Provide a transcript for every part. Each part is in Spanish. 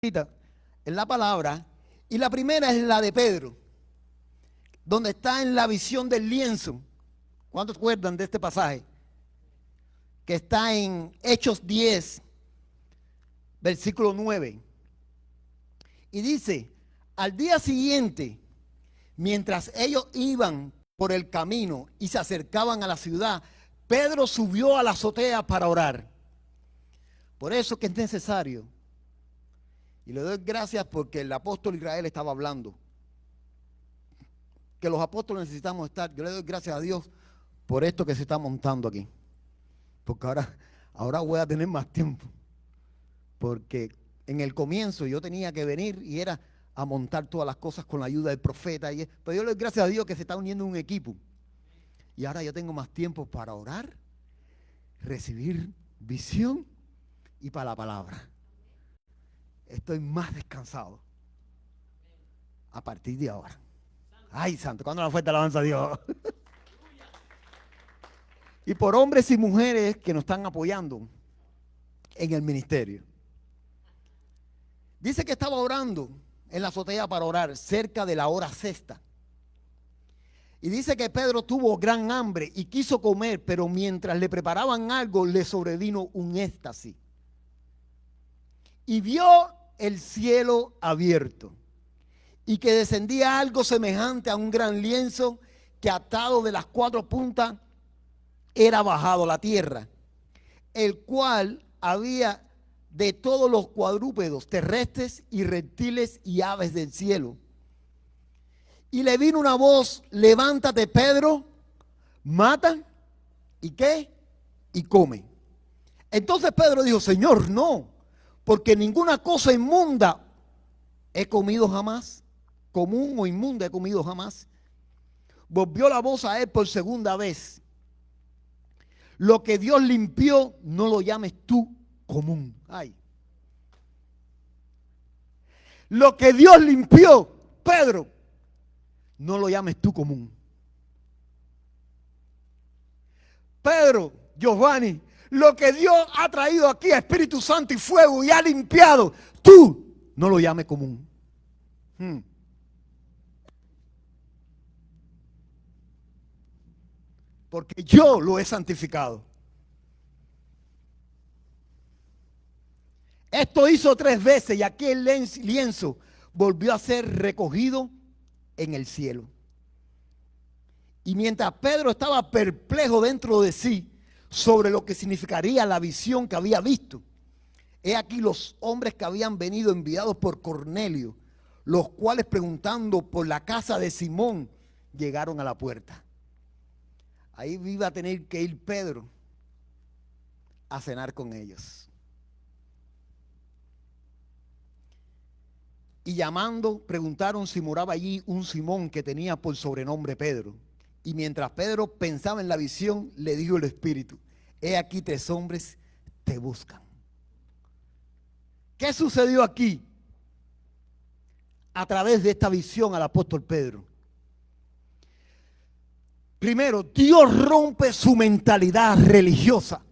en la palabra, y la primera es la de Pedro, donde está en la visión del lienzo. ¿Cuántos recuerdan de este pasaje? Que está en Hechos 10, versículo 9. Y dice, al día siguiente, mientras ellos iban por el camino y se acercaban a la ciudad, Pedro subió a la azotea para orar. Por eso que es necesario, y le doy gracias porque el apóstol Israel estaba hablando, que los apóstoles necesitamos estar. Yo le doy gracias a Dios por esto que se está montando aquí, porque ahora voy a tener más tiempo, porque en el comienzo yo tenía que venir y era a montar todas las cosas con la ayuda del profeta, pero yo le doy gracias a Dios que se está uniendo un equipo, y ahora yo tengo más tiempo para orar, recibir visión y para la palabra. Estoy más descansado a partir de ahora. Ay, santo, ¿cuándo la fuerte alabanza a Dios? Y por hombres y mujeres que nos están apoyando en el ministerio. Dice que estaba orando en la azotea para orar cerca de la hora sexta. Y dice que Pedro tuvo gran hambre y quiso comer, pero mientras le preparaban algo le sobrevino un éxtasis. Y vio el cielo abierto y que descendía algo semejante a un gran lienzo que atado de las cuatro puntas era bajado a la tierra, el cual había de todos los cuadrúpedos terrestres y reptiles y aves del cielo. Y le vino una voz: levántate, Pedro, mata y ¿qué? Y come. Entonces Pedro dijo: Señor, no, porque ninguna cosa inmunda he comido jamás, común o inmunda he comido jamás. Volvió la voz a él por segunda vez: lo que Dios limpió, no lo llames tú común. Ay. Lo que Dios limpió, Pedro, no lo llames tú común. Pedro, Giovanni, lo que Dios ha traído aquí, Espíritu Santo y fuego, y ha limpiado, tú no lo llames común. Porque yo lo he santificado. Esto hizo 3 veces y aquí el lienzo volvió a ser recogido en el cielo. Y mientras Pedro estaba perplejo dentro de sí sobre lo que significaría la visión que había visto, he aquí los hombres que habían venido enviados por Cornelio, los cuales preguntando por la casa de Simón llegaron a la puerta. Ahí iba a tener que ir Pedro a cenar con ellos. Y llamando, preguntaron si moraba allí un Simón que tenía por sobrenombre Pedro. Y mientras Pedro pensaba en la visión, le dijo el Espíritu: he aquí 3 hombres te buscan. ¿Qué sucedió aquí? A través de esta visión al apóstol Pedro. Primero, Dios rompe su mentalidad religiosa.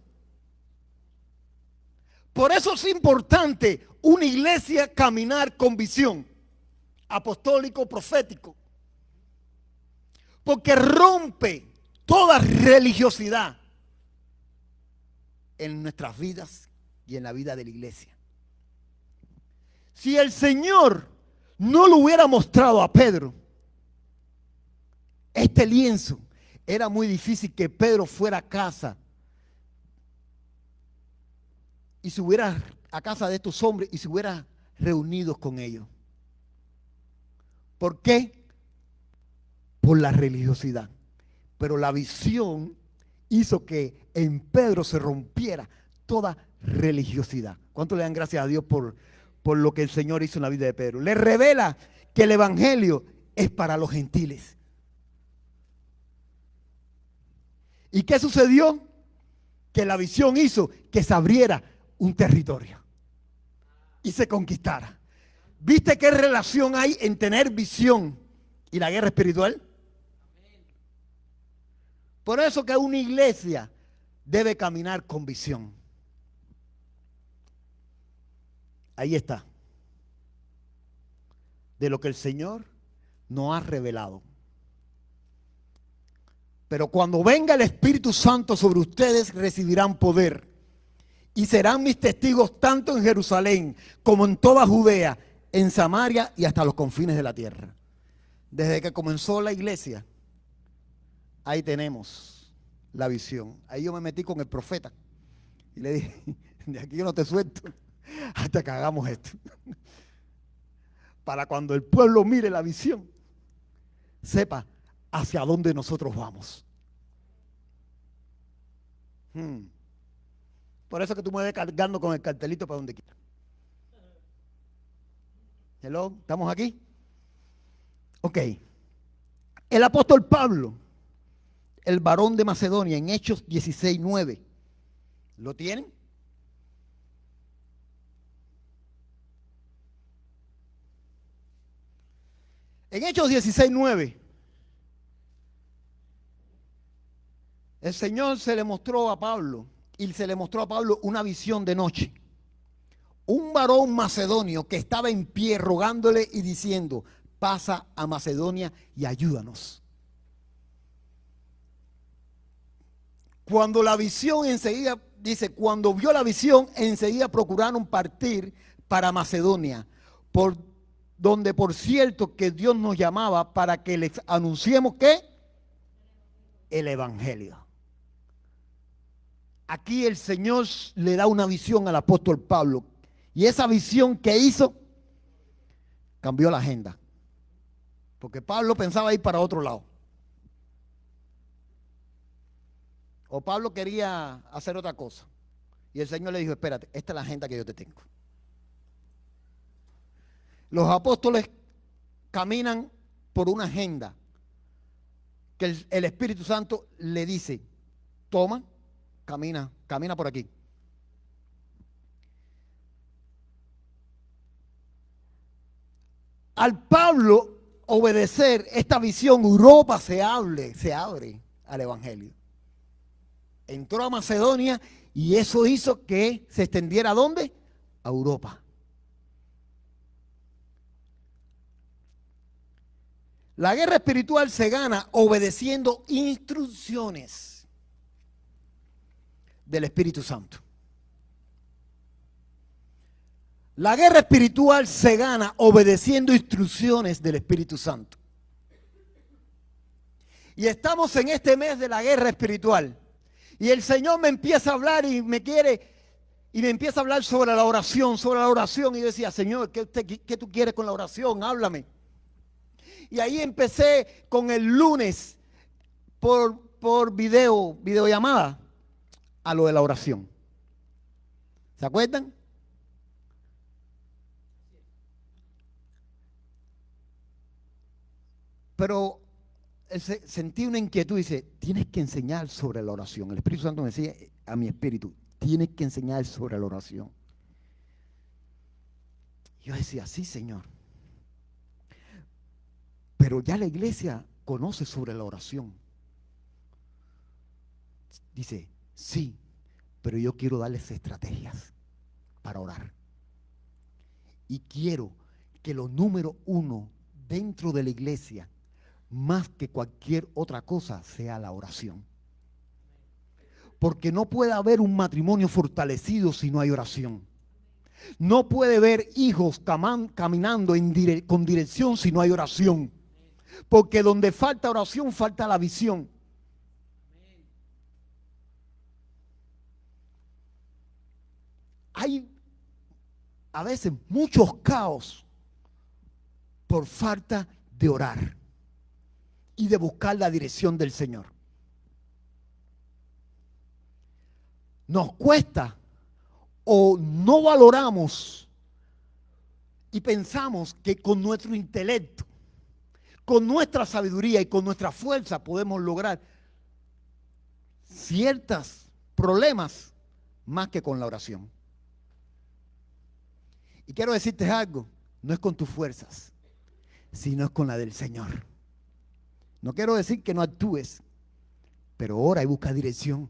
Por eso es importante una iglesia caminar con visión apostólico, profético. Porque rompe toda religiosidad en nuestras vidas y en la vida de la iglesia. Si el Señor no lo hubiera mostrado a Pedro este lienzo, era muy difícil que Pedro fuera a casa y se hubiera a casa de estos hombres y se hubiera reunido con ellos. ¿Por qué? Por la religiosidad. Pero la visión hizo que en Pedro se rompiera toda religiosidad. ¿Cuánto le dan gracias a Dios por lo que el Señor hizo en la vida de Pedro? Le revela que el evangelio es para los gentiles. ¿Y qué sucedió? Que la visión hizo que se abriera un territorio y se conquistara. ¿Viste qué relación hay en tener visión y la guerra espiritual? Por eso que una iglesia debe caminar con visión. Ahí está. de lo que el Señor nos ha revelado. Pero cuando venga el Espíritu Santo sobre ustedes, recibirán poder y serán mis testigos tanto en Jerusalén como en toda Judea, en Samaria y hasta los confines de la tierra. Desde que comenzó la iglesia, ahí tenemos la visión. Ahí yo me metí con el profeta y le dije, de aquí yo no te suelto hasta que hagamos esto. Para cuando el pueblo mire la visión, sepa hacia dónde nosotros vamos. Por eso que tú me ves cargando con el cartelito para donde quiera. Hello, ¿estamos aquí? Ok. El apóstol Pablo, el varón de Macedonia, en Hechos 16:9. ¿Lo tienen? En Hechos 16:9, el Señor se le mostró a Pablo, y se le mostró a Pablo una visión de noche. Un varón macedonio que estaba en pie rogándole y diciendo, pasa a Macedonia y ayúdanos. Cuando la visión enseguida, dice, cuando vio la visión, enseguida procuraron partir para Macedonia, por donde por cierto que Dios nos llamaba para que les anunciemos ¿qué? El evangelio. Aquí el Señor le da una visión al apóstol Pablo. Y esa visión que hizo, cambió la agenda. Porque Pablo pensaba ir para otro lado. O Pablo quería hacer otra cosa. Y el Señor le dijo, espérate, esta es la agenda que yo te tengo. Los apóstoles caminan por una agenda que el Espíritu Santo le dice, toma, camina por aquí. Al Pablo obedecer esta visión, Europa se abre al evangelio. Entró a Macedonia y eso hizo que se extendiera ¿a dónde? A Europa. La guerra espiritual se gana obedeciendo instrucciones del Espíritu Santo. La guerra espiritual se gana obedeciendo instrucciones del Espíritu Santo. Y estamos en este mes de la guerra espiritual. Y el Señor me empieza a hablar y me empieza a hablar sobre la oración. Y yo decía, Señor, ¿qué tú quieres con la oración? Háblame. Y ahí empecé con el lunes por videollamada a lo de la oración. ¿Se acuerdan? Pero sentí una inquietud y dice, tienes que enseñar sobre la oración. El Espíritu Santo me decía a mi espíritu, tienes que enseñar sobre la oración. Yo decía, sí, Señor. Pero ya la iglesia conoce sobre la oración. Dice, sí, pero yo quiero darles estrategias para orar. Y quiero que lo número uno dentro de la iglesia, más que cualquier otra cosa, sea la oración. Porque no puede haber un matrimonio fortalecido si no hay oración. No puede haber hijos caminando con dirección si no hay oración. Porque donde falta oración, falta la visión. Hay a veces muchos caos por falta de orar y de buscar la dirección del Señor. Nos cuesta o no valoramos y pensamos que con nuestro intelecto, con nuestra sabiduría y con nuestra fuerza podemos lograr ciertos problemas más que con la oración. Y quiero decirte algo, no es con tus fuerzas, sino es con la del Señor. No quiero decir que no actúes, pero ora y busca dirección.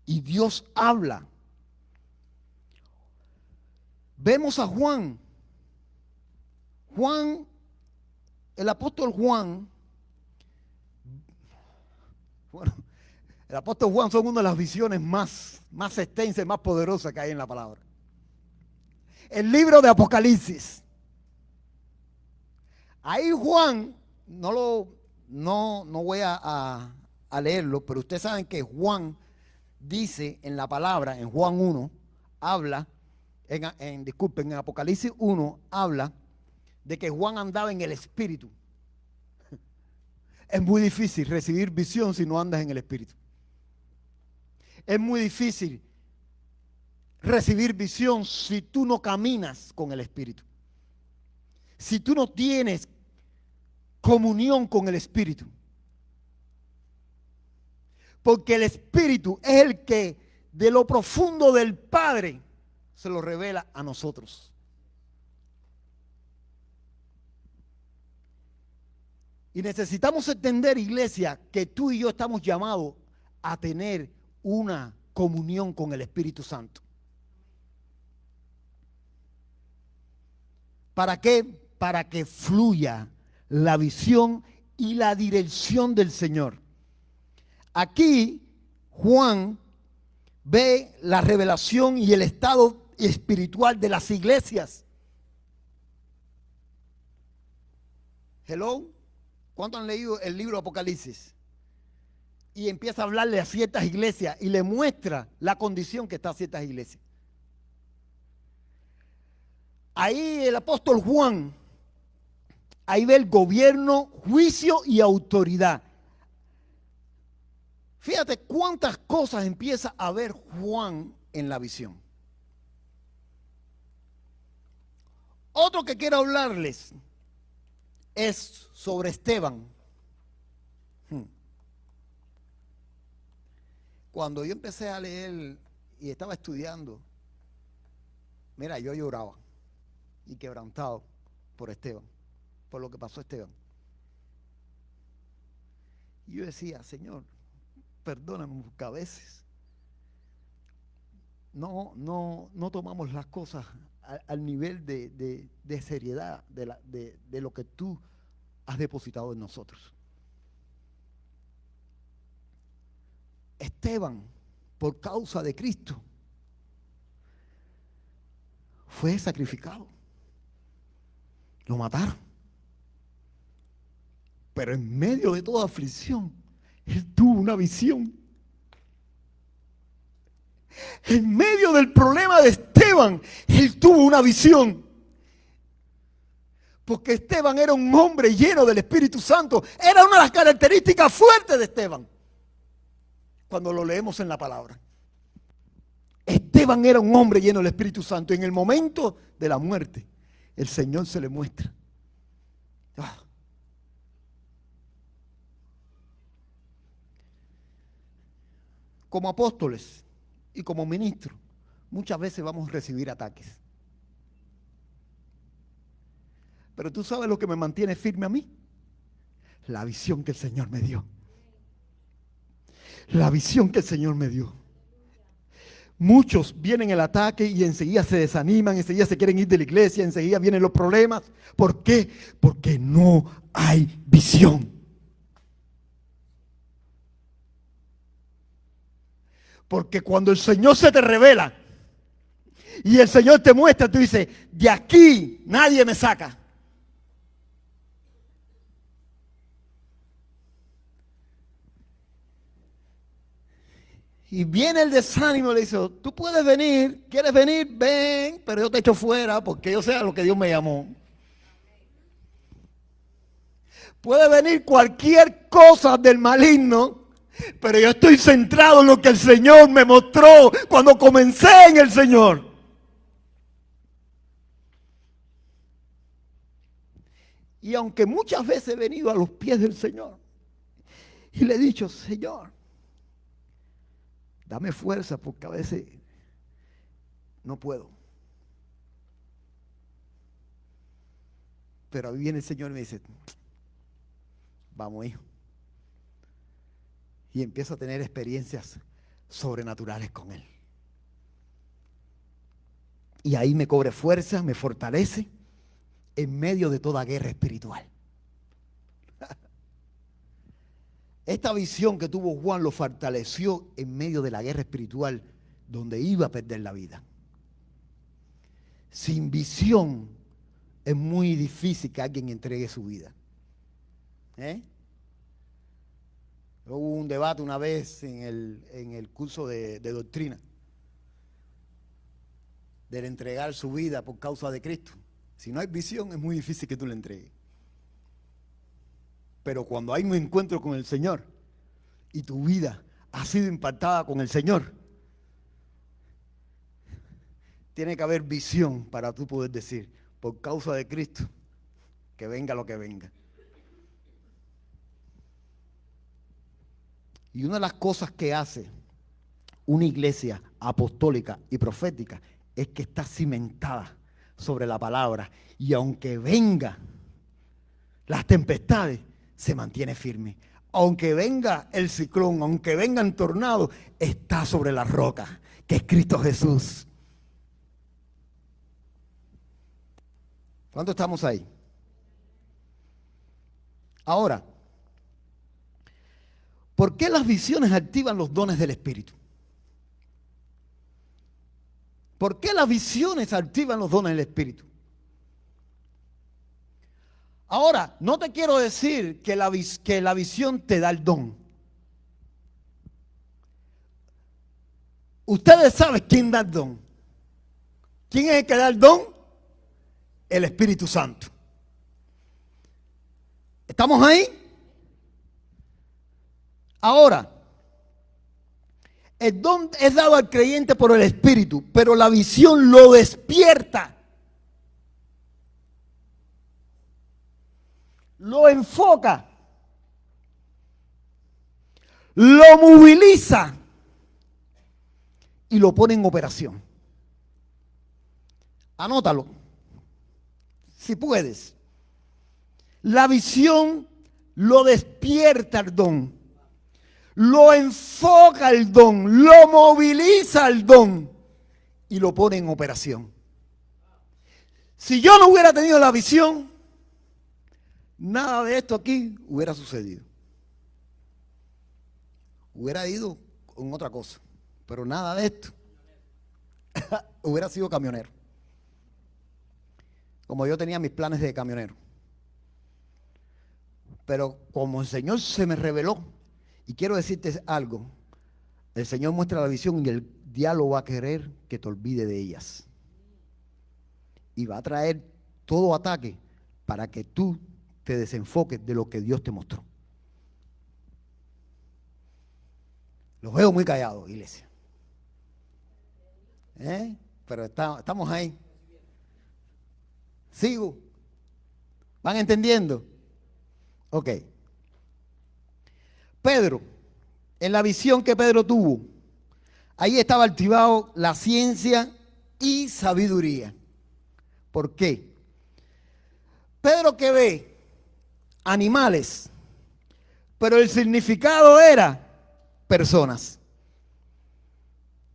Y Dios habla. Vemos a Juan. Juan, el apóstol Juan, bueno, el apóstol Juan son una de las visiones más extensas y más poderosas que hay en la palabra. El libro de Apocalipsis. Ahí Juan, no voy a leerlo, pero ustedes saben que Juan dice en la palabra, en Juan 1, habla, en Apocalipsis 1, habla de que Juan andaba en el Espíritu. Es muy difícil recibir visión si no andas en el Espíritu. Es muy difícil recibir visión si tú no caminas con el Espíritu. Si tú no tienes comunión con el Espíritu. Porque el Espíritu es el que de lo profundo del Padre se lo revela a nosotros. Y necesitamos entender, iglesia, que tú y yo estamos llamados a tener una comunión con el Espíritu Santo. ¿Para qué? Para que fluya la visión y la dirección del Señor. Aquí Juan ve la revelación y el estado espiritual de las iglesias. Hello, ¿cuántos han leído el libro de Apocalipsis? Y empieza a hablarle a ciertas iglesias y le muestra la condición que está a ciertas iglesias. Ahí el apóstol Juan, ahí ve el gobierno, juicio y autoridad. Fíjate cuántas cosas empieza a ver Juan en la visión. Otro que quiero hablarles es sobre Esteban. Cuando yo empecé a leer y estaba estudiando, mira, yo lloraba y quebrantado por Esteban, por lo que pasó a Esteban. Y yo decía, Señor, perdóname, porque a veces no tomamos las cosas al nivel de seriedad de lo que tú has depositado en nosotros. Esteban, por causa de Cristo, fue sacrificado. Lo mataron. Pero en medio de toda aflicción, él tuvo una visión. En medio del problema de Esteban, él tuvo una visión. Porque Esteban era un hombre lleno del Espíritu Santo. Era una de las características fuertes de Esteban. Cuando lo leemos en la palabra. Esteban era un hombre lleno del Espíritu Santo. En el momento de la muerte, el Señor se le muestra. Como apóstoles y como ministros, muchas veces vamos a recibir ataques. Pero tú sabes lo que me mantiene firme a mí. La visión que el Señor me dio. La visión que el Señor me dio. Muchos vienen el ataque y enseguida se desaniman, enseguida se quieren ir de la iglesia, enseguida vienen los problemas. ¿Por qué? Porque no hay visión. Porque cuando el Señor se te revela y el Señor te muestra, tú dices, de aquí nadie me saca. Y viene el desánimo y le dice, tú puedes venir, ¿quieres venir? Ven, pero yo te echo fuera porque yo sé a lo que Dios me llamó. Puede venir cualquier cosa del maligno, pero yo estoy centrado en lo que el Señor me mostró cuando comencé en el Señor. Y aunque muchas veces he venido a los pies del Señor y le he dicho, Señor, dame fuerza porque a veces no puedo. Pero ahí viene el Señor y me dice, vamos, hijo. Y empiezo a tener experiencias sobrenaturales con Él. y ahí me cobre fuerza, me fortalece en medio de toda guerra espiritual. Esta visión que tuvo Juan lo fortaleció en medio de la guerra espiritual donde iba a perder la vida. Sin visión es muy difícil que alguien entregue su vida. Hubo un debate una vez en el curso de doctrina del entregar su vida por causa de Cristo. Si no hay visión es muy difícil que tú la entregues. Pero cuando hay un encuentro con el Señor y tu vida ha sido impactada con el Señor, tiene que haber visión para tú poder decir, por causa de Cristo, que venga lo que venga. Y una de las cosas que hace una iglesia apostólica y profética es que está cimentada sobre la palabra. Y aunque vengan las tempestades, se mantiene firme. Aunque venga el ciclón, aunque vengan tornados, está sobre la roca, que es Cristo Jesús. ¿Cuánto estamos ahí? Ahora, ¿por qué las visiones activan los dones del Espíritu? ¿Por qué las visiones activan los dones del Espíritu? Ahora, no te quiero decir que la visión te da el don. Ustedes saben quién da el don. ¿Quién es el que da el don? El Espíritu Santo. ¿Estamos ahí? Ahora, el don es dado al creyente por el Espíritu, pero la visión lo despierta. Lo enfoca. Lo moviliza. Y lo pone en operación. Anótalo. Si puedes. La visión lo despierta el don. Lo enfoca el don. Lo moviliza el don. Y lo pone en operación. Si yo no hubiera tenido la visión, nada de esto aquí hubiera sucedido. Hubiera ido con otra cosa. Pero nada de esto. Hubiera sido camionero. Como yo tenía mis planes de camionero. Pero como el Señor se me reveló, y quiero decirte algo, el Señor muestra la visión y el diablo va a querer que te olvides de ellas. Y va a traer todo ataque para que tú te desenfoques de lo que Dios te mostró. Los veo muy callados, iglesia. Pero estamos ahí. ¿Sigo? ¿Van entendiendo? Ok. Pedro, en la visión que Pedro tuvo, ahí estaba activado la ciencia y sabiduría. ¿Por qué? Pedro que ve animales, pero el significado era personas.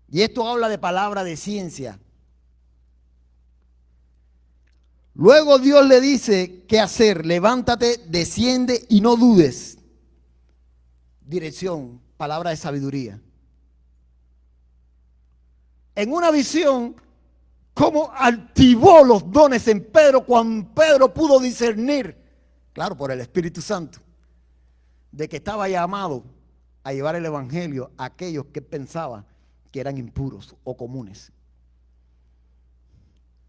Y esto habla de palabra de ciencia. Luego Dios le dice qué hacer. Levántate, desciende y no dudes. Dirección, palabra de sabiduría. En una visión, cómo activó los dones en Pedro cuando Pedro pudo discernir, claro, por el Espíritu Santo, de que estaba llamado a llevar el evangelio a aquellos que pensaba que eran impuros o comunes.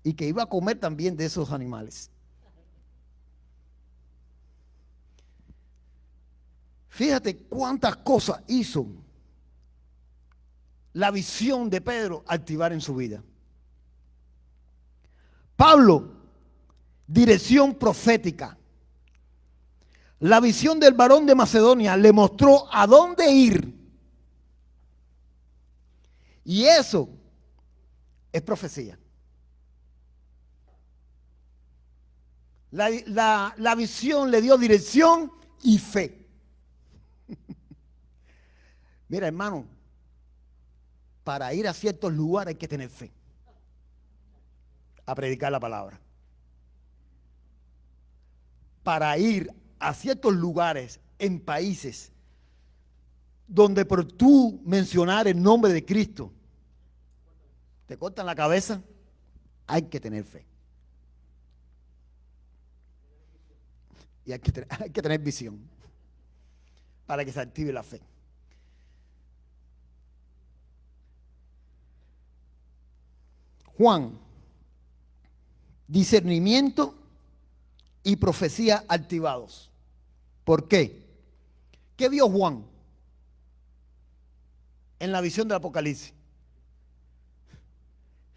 Y que iba a comer también de esos animales. Fíjate cuántas cosas hizo la visión de Pedro activar en su vida. Pablo, dirección profética. La visión del varón de Macedonia le mostró a dónde ir. Y eso es profecía. La visión le dio dirección y fe. Mira, hermano, para ir a ciertos lugares hay que tener fe. a predicar la palabra. Para ir a ciertos lugares, en países, donde por tú mencionar el nombre de Cristo, te cortan la cabeza, hay que tener fe. Y hay que tener visión para que se active la fe. Juan, discernimiento y profecía activados. ¿Por qué? ¿Qué vio Juan en la visión del Apocalipsis?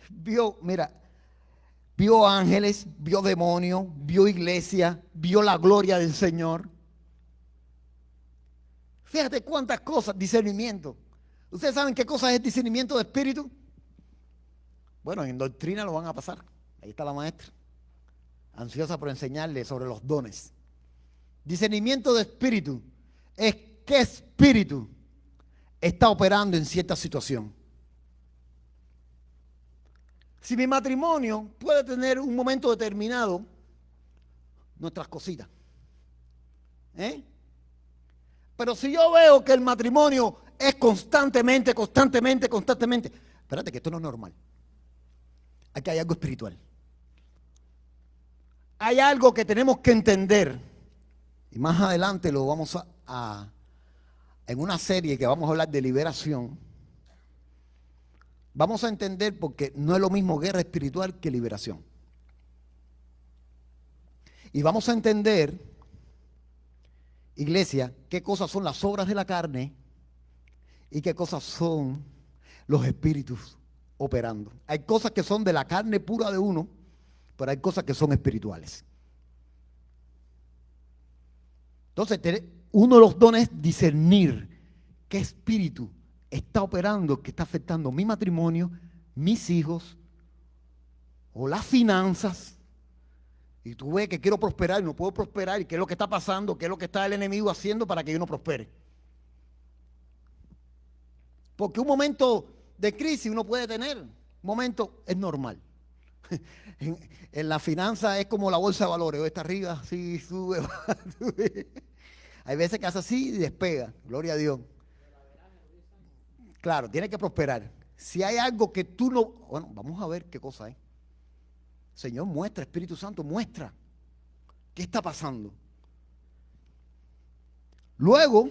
Vio ángeles, vio demonios, vio iglesia, vio la gloria del Señor. Fíjate cuántas cosas, discernimiento. ¿Ustedes saben qué cosa es discernimiento de espíritu? Bueno, en doctrina lo van a pasar. Ahí está la maestra, ansiosa por enseñarle sobre los dones. Discernimiento de espíritu es qué espíritu está operando en cierta situación. Si mi matrimonio puede tener un momento determinado, nuestras cositas, pero si yo veo que el matrimonio es constantemente, espérate que esto no es normal. Aquí hay algo espiritual. Hay algo que tenemos que entender. Y más adelante lo vamos en una serie que vamos a hablar de liberación. Vamos a entender porque no es lo mismo guerra espiritual que liberación. Y vamos a entender, iglesia, qué cosas son las obras de la carne y qué cosas son los espíritus operando. Hay cosas que son de la carne pura de uno, pero hay cosas que son espirituales. Entonces, uno de los dones es discernir qué espíritu está operando, que está afectando mi matrimonio, mis hijos o las finanzas. Y tú ves que quiero prosperar y no puedo prosperar, y qué es lo que está pasando, qué es lo que está el enemigo haciendo para que yo no prospere. Porque un momento de crisis uno puede tener, un momento es normal. En la finanza es como la bolsa de valores, está arriba, sí, sube, sube. Hay veces que hace así y despega, gloria a Dios. Claro, tiene que prosperar. Si hay algo que tú no... Bueno, vamos a ver qué cosa es. Señor, muestra, Espíritu Santo, muestra. ¿Qué está pasando? Luego,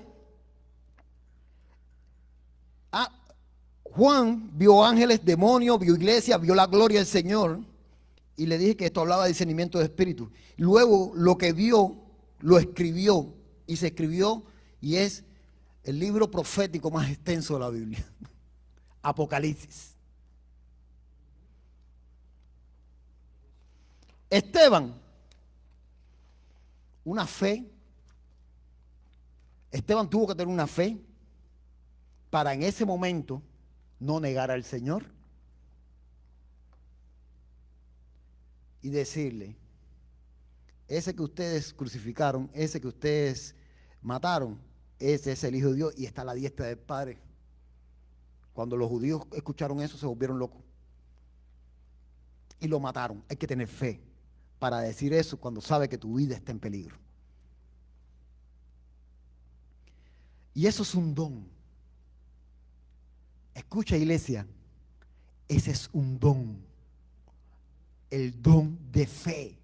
Juan vio ángeles, demonios, vio iglesia, vio la gloria del Señor. Y le dije que esto hablaba de discernimiento de espíritu. Luego, lo que vio, lo escribió. Y se escribió y es el libro profético más extenso de la Biblia. Apocalipsis. Esteban, una fe. Esteban tuvo que tener una fe para en ese momento no negar al Señor y decirle, ese que ustedes crucificaron, ese que ustedes mataron, ese es el Hijo de Dios y está a la diestra del Padre. Cuando los judíos escucharon eso se volvieron locos y lo mataron. Hay que tener fe para decir eso cuando sabe que tu vida está en peligro. Y eso es un don. Escucha, iglesia, ese es un don. El don de fe.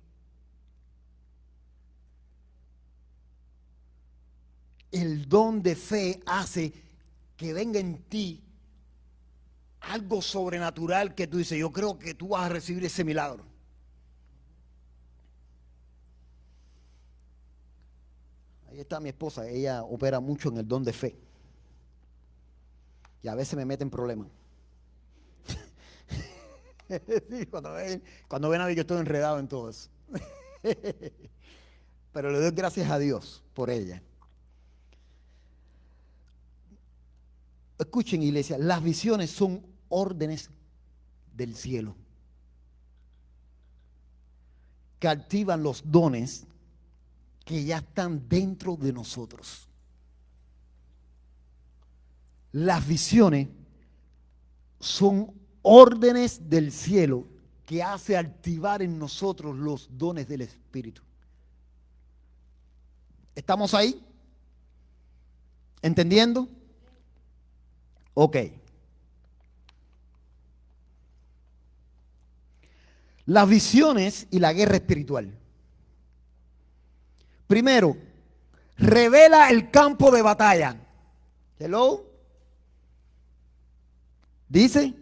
El don de fe hace que venga en ti algo sobrenatural que tú dices, yo creo que tú vas a recibir ese milagro. Ahí está mi esposa, ella opera mucho en el don de fe. Y a veces me mete en problemas. Sí, cuando ven a mí que estoy enredado en todo eso. Pero le doy gracias a Dios por ella. Escuchen, iglesia, las visiones son órdenes del cielo que activan los dones que ya están dentro de nosotros. Las visiones son órdenes del cielo que hace activar en nosotros los dones del Espíritu. ¿Estamos ahí? ¿Entendiendo? Ok. Las visiones y la guerra espiritual. Primero, revela el campo de batalla. Hello. Dice,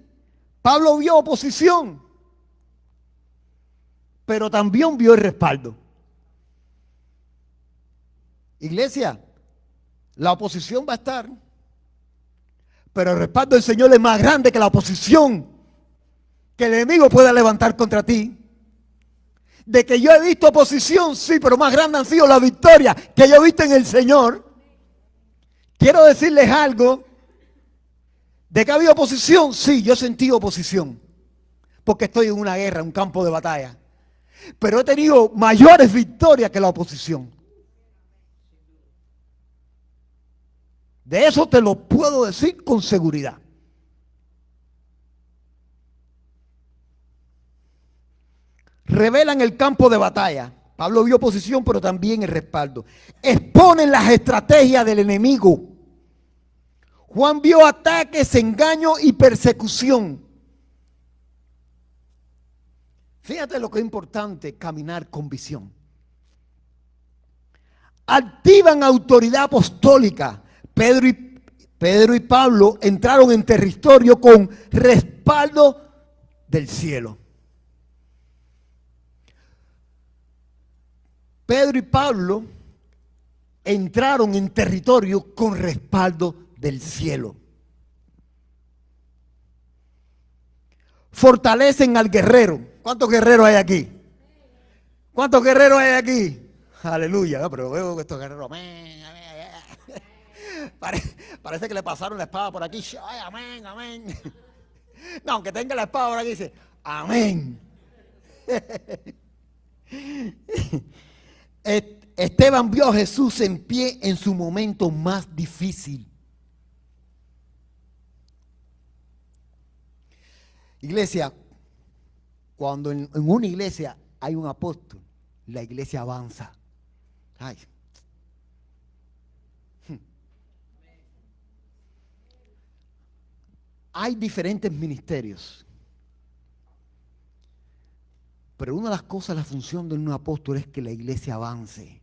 Pablo vio oposición, pero también vio el respaldo. Iglesia, la oposición va a estar, pero el respaldo del Señor es más grande que la oposición que el enemigo pueda levantar contra ti. De que yo he visto oposición, sí, pero más grande han sido las victorias que yo he visto en el Señor. Quiero decirles algo. ¿De que ha habido oposición? Sí, yo he sentido oposición, porque estoy en una guerra, en un campo de batalla. Pero he tenido mayores victorias que la oposición. De eso te lo puedo decir con seguridad. Revelan el campo de batalla. Pablo vio oposición, pero también el respaldo. Exponen las estrategias del enemigo. Juan vio ataques, engaños y persecución. Fíjate lo que es importante, caminar con visión. Activan autoridad apostólica. Pedro y Pablo entraron en territorio con respaldo del cielo. Pedro y Pablo entraron en territorio con respaldo del cielo. Fortalecen al guerrero. ¿Cuántos guerreros hay aquí? ¿Cuántos guerreros hay aquí? Aleluya. No, pero veo que estos guerreros, amén, amén, amén. Parece que le pasaron la espada por aquí. Ay, amén, amén. No, aunque tenga la espada por aquí, dice, amén. Esteban vio a Jesús en pie en su momento más difícil. Iglesia, cuando en una iglesia hay un apóstol, la iglesia avanza. Ay. Hay diferentes ministerios. Pero una de las cosas, la función de un apóstol es que la iglesia avance.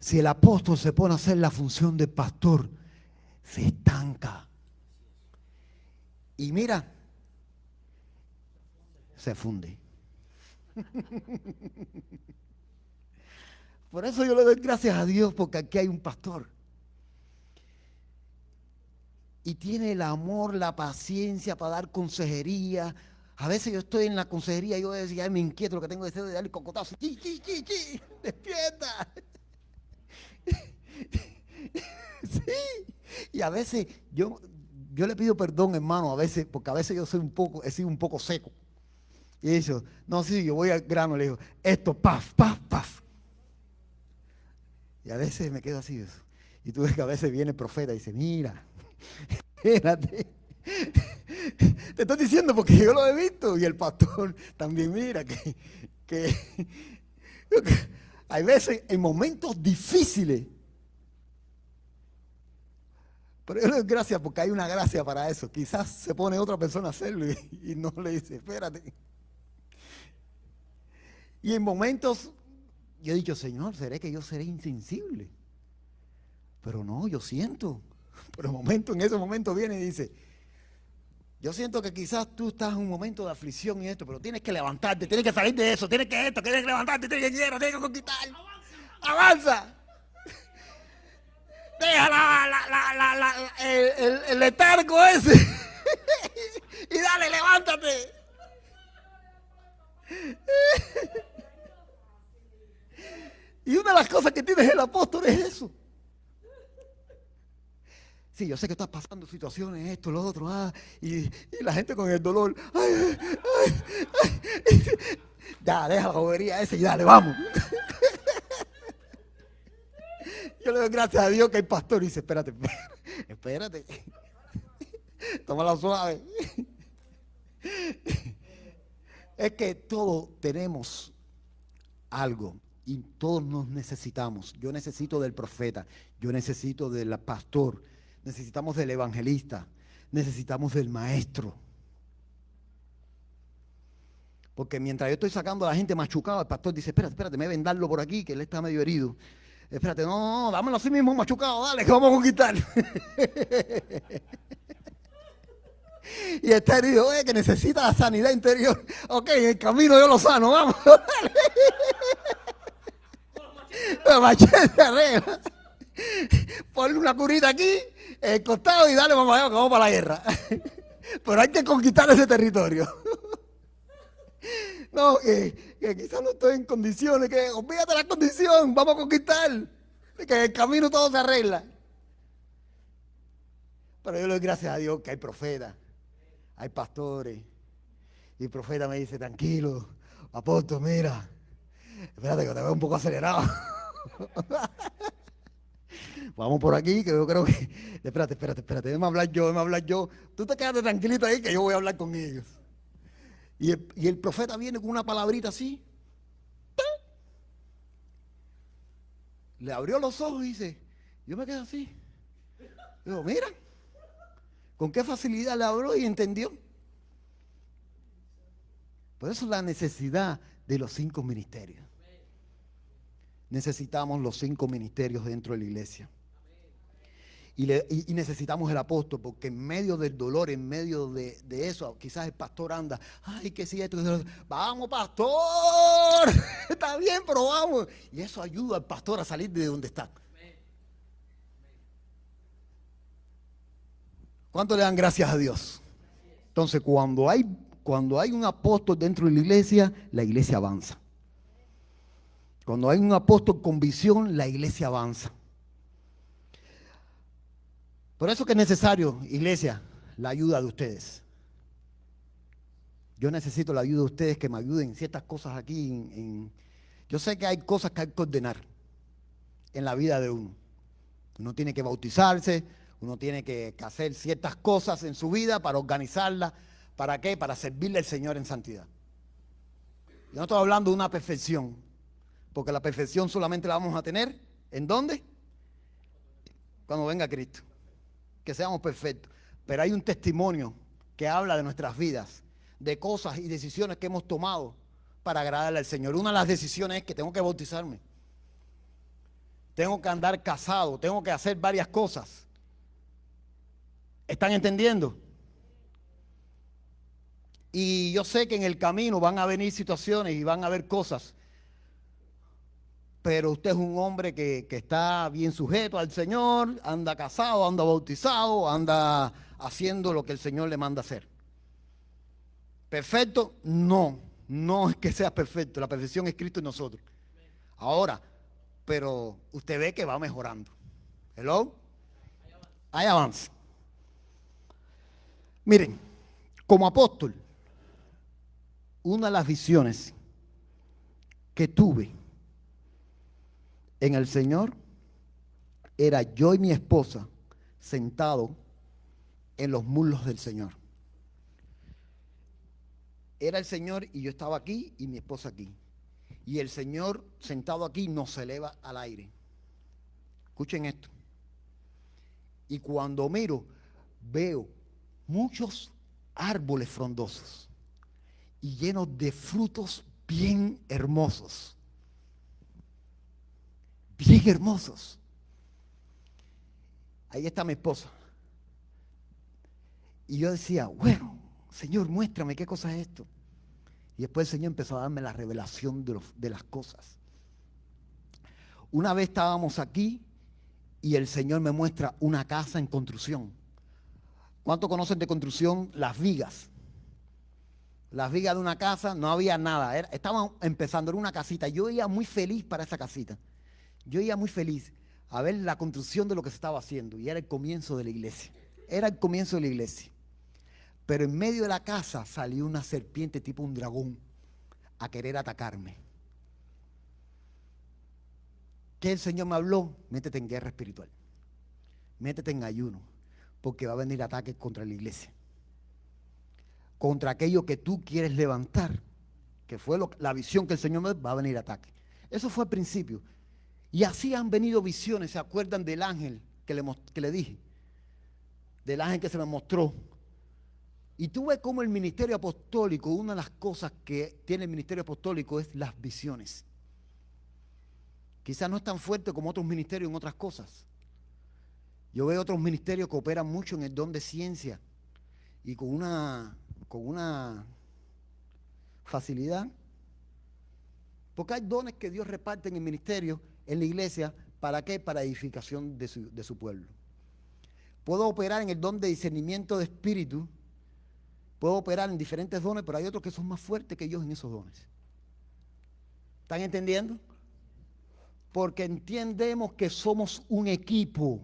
Si el apóstol se pone a hacer la función de pastor, se estanca. Y mira, se funde. Por eso yo le doy gracias a Dios, porque aquí hay un pastor. Y tiene el amor, la paciencia para dar consejería. A veces yo estoy en la consejería y yo decía, ay, me inquieto, lo que tengo deseo de darle cocotazo. ¡Despierta! Sí. Y a veces yo le pido perdón, hermano, a veces, porque a veces yo he sido un poco seco. Y eso, no, sí, yo voy al grano, le digo, esto, paf, paf, paf. Y a veces me quedo así. Eso. Y tú ves que a veces viene el profeta y dice, mira, espérate. Te estoy diciendo porque yo lo he visto. Y el pastor también mira que hay veces en momentos difíciles. Pero yo le doy gracias porque hay una gracia para eso. Quizás se pone otra persona a hacerlo y no le dice, espérate. Y en momentos yo he dicho, Señor, ¿seré que yo seré insensible? Pero no, yo siento. Pero en ese momento viene y dice, yo siento que quizás tú estás en un momento de aflicción y esto, pero tienes que levantarte, tienes que salir de eso, tienes que levantarte, tienes que conquistar. ¡Avanza! Deja el letargo ese y dale, levántate. Y una de las cosas que tiene el apóstol es eso. Sí, yo sé que estás pasando situaciones, esto, lo otro, y la gente con el dolor. Ay, ay, ay. Ya, deja la bobería esa y dale, vamos. Yo le doy gracias a Dios que el pastor dice, espérate. Tómala suave. Es que todos tenemos algo y todos nos necesitamos. Yo necesito del profeta, yo necesito del pastor, necesitamos del evangelista, necesitamos del maestro. Porque mientras yo estoy sacando a la gente machucada, el pastor dice, espérate, me voy a vendarlo por aquí, que él está medio herido. Espérate, no, dámelo así mismo machucado, dale, que vamos a conquistar. Y está herido, que necesita la sanidad interior. Ok, en el camino yo lo sano, vamos. Machete arregla. Ponle una curita aquí, en el costado y dale, vamos allá, que vamos para la guerra. Pero hay que conquistar ese territorio. No, que quizás no estoy en condiciones, que olvídate la condición, vamos a conquistar. Que en el camino todo se arregla. Pero yo le doy gracias a Dios que hay profetas, hay pastores. Y el profeta me dice, tranquilo, apóstol, mira, espérate que te veo un poco acelerado. Vamos por aquí, que yo creo que... Espérate, déjame hablar yo. Tú te quedaste tranquilito ahí que yo voy a hablar con ellos. Y el profeta viene con una palabrita así. Le abrió los ojos y dice, yo me quedo así. Digo, mira, con qué facilidad le habló y entendió. Por eso la necesidad de los 5 ministerios. Necesitamos los 5 ministerios dentro de la iglesia. Y necesitamos el apóstol, porque en medio del dolor, en medio de eso, quizás el pastor anda, ay, que sí, esto, vamos, pastor, está bien, pero vamos. Y eso ayuda al pastor a salir de donde está. ¿Cuánto le dan gracias a Dios? Entonces, cuando hay un apóstol dentro de la iglesia avanza. Cuando hay un apóstol con visión, la iglesia avanza. Por eso que es necesario, iglesia, la ayuda de ustedes. Yo necesito la ayuda de ustedes que me ayuden en ciertas cosas aquí. Yo sé que hay cosas que hay que ordenar en la vida de uno. Uno tiene que bautizarse, uno tiene que hacer ciertas cosas en su vida para organizarla. ¿Para qué? Para servirle al Señor en santidad. Yo no estoy hablando de una perfección, porque la perfección solamente la vamos a tener, ¿en dónde? Cuando venga Cristo. Que seamos perfectos. Pero hay un testimonio que habla de nuestras vidas, de cosas y decisiones que hemos tomado para agradarle al Señor. Una de las decisiones es que tengo que bautizarme. Tengo que andar casado, tengo que hacer varias cosas. ¿Están entendiendo? Y yo sé que en el camino van a venir situaciones y van a haber cosas. Pero usted es un hombre que está bien sujeto al Señor, anda casado, anda bautizado, anda haciendo lo que el Señor le manda hacer. ¿Perfecto? No es que sea perfecto, la perfección es Cristo en nosotros. Ahora, pero usted ve que va mejorando. ¿Hello? Hay avance. Miren, como apóstol, una de las visiones que tuve en el Señor era yo y mi esposa sentados en los muslos del Señor. Era el Señor y yo estaba aquí y mi esposa aquí. Y el Señor sentado aquí nos eleva al aire. Escuchen esto. Y cuando miro, veo muchos árboles frondosos y llenos de frutos bien hermosos. Bien hermosos. Ahí está mi esposa. Y yo decía, bueno, Señor, muéstrame qué cosa es esto. Y después el Señor empezó a darme la revelación de las cosas. Una vez estábamos aquí y el Señor me muestra una casa en construcción. ¿Cuántos conocen de construcción? Las vigas. Las vigas de una casa, no había nada. Estaban empezando, era una casita. Yo iba muy feliz para esa casita. Yo iba muy feliz a ver la construcción de lo que se estaba haciendo. Y era el comienzo de la iglesia. Era el comienzo de la iglesia. Pero en medio de la casa salió una serpiente tipo un dragón a querer atacarme. ¿Qué el Señor me habló? Métete en guerra espiritual. Métete en ayuno. Porque va a venir ataques contra la iglesia. Contra aquello que tú quieres levantar, que fue la visión que el Señor me dio, va a venir ataque. Eso fue al principio. Y así han venido visiones. ¿Se acuerdan del ángel que le dije? Del ángel que se me mostró. Y tú ves cómo el ministerio apostólico, una de las cosas que tiene el ministerio apostólico es las visiones. Quizás no es tan fuerte como otros ministerios en otras cosas. Yo veo otros ministerios que operan mucho en el don de ciencia y con una facilidad. Porque hay dones que Dios reparte en el ministerio, en la iglesia, ¿para qué? Para edificación de su pueblo. Puedo operar en el don de discernimiento de espíritu, puedo operar en diferentes dones, pero hay otros que son más fuertes que yo en esos dones. ¿Están entendiendo? Porque entendemos que somos un equipo,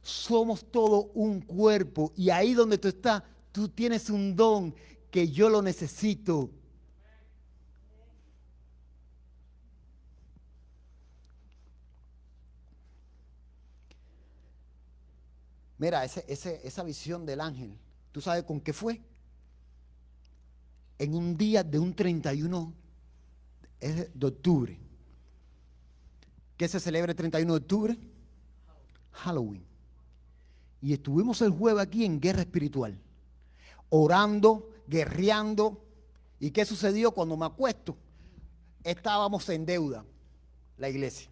somos todo un cuerpo, y ahí donde tú estás, tú tienes un don que yo lo necesito. Mira, esa visión del ángel, ¿tú sabes con qué fue? En un día de un 31 de octubre. ¿Qué se celebra el 31 de octubre? Halloween. Y estuvimos el jueves aquí en guerra espiritual, orando, guerreando. ¿Y qué sucedió cuando me acuesto? Estábamos en deuda, la iglesia.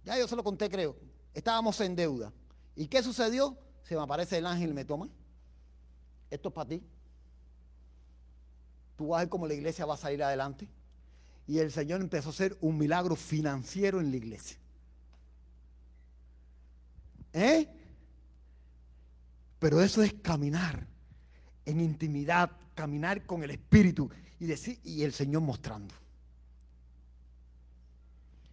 Ya yo se lo conté, creo. Estábamos en deuda. ¿Y qué sucedió? Se me aparece el ángel y me toma. Esto es para ti. Tú vas a ver cómo la iglesia va a salir adelante. Y el Señor empezó a hacer un milagro financiero en la iglesia. Pero eso es caminar en intimidad, caminar con el Espíritu y el Señor mostrando.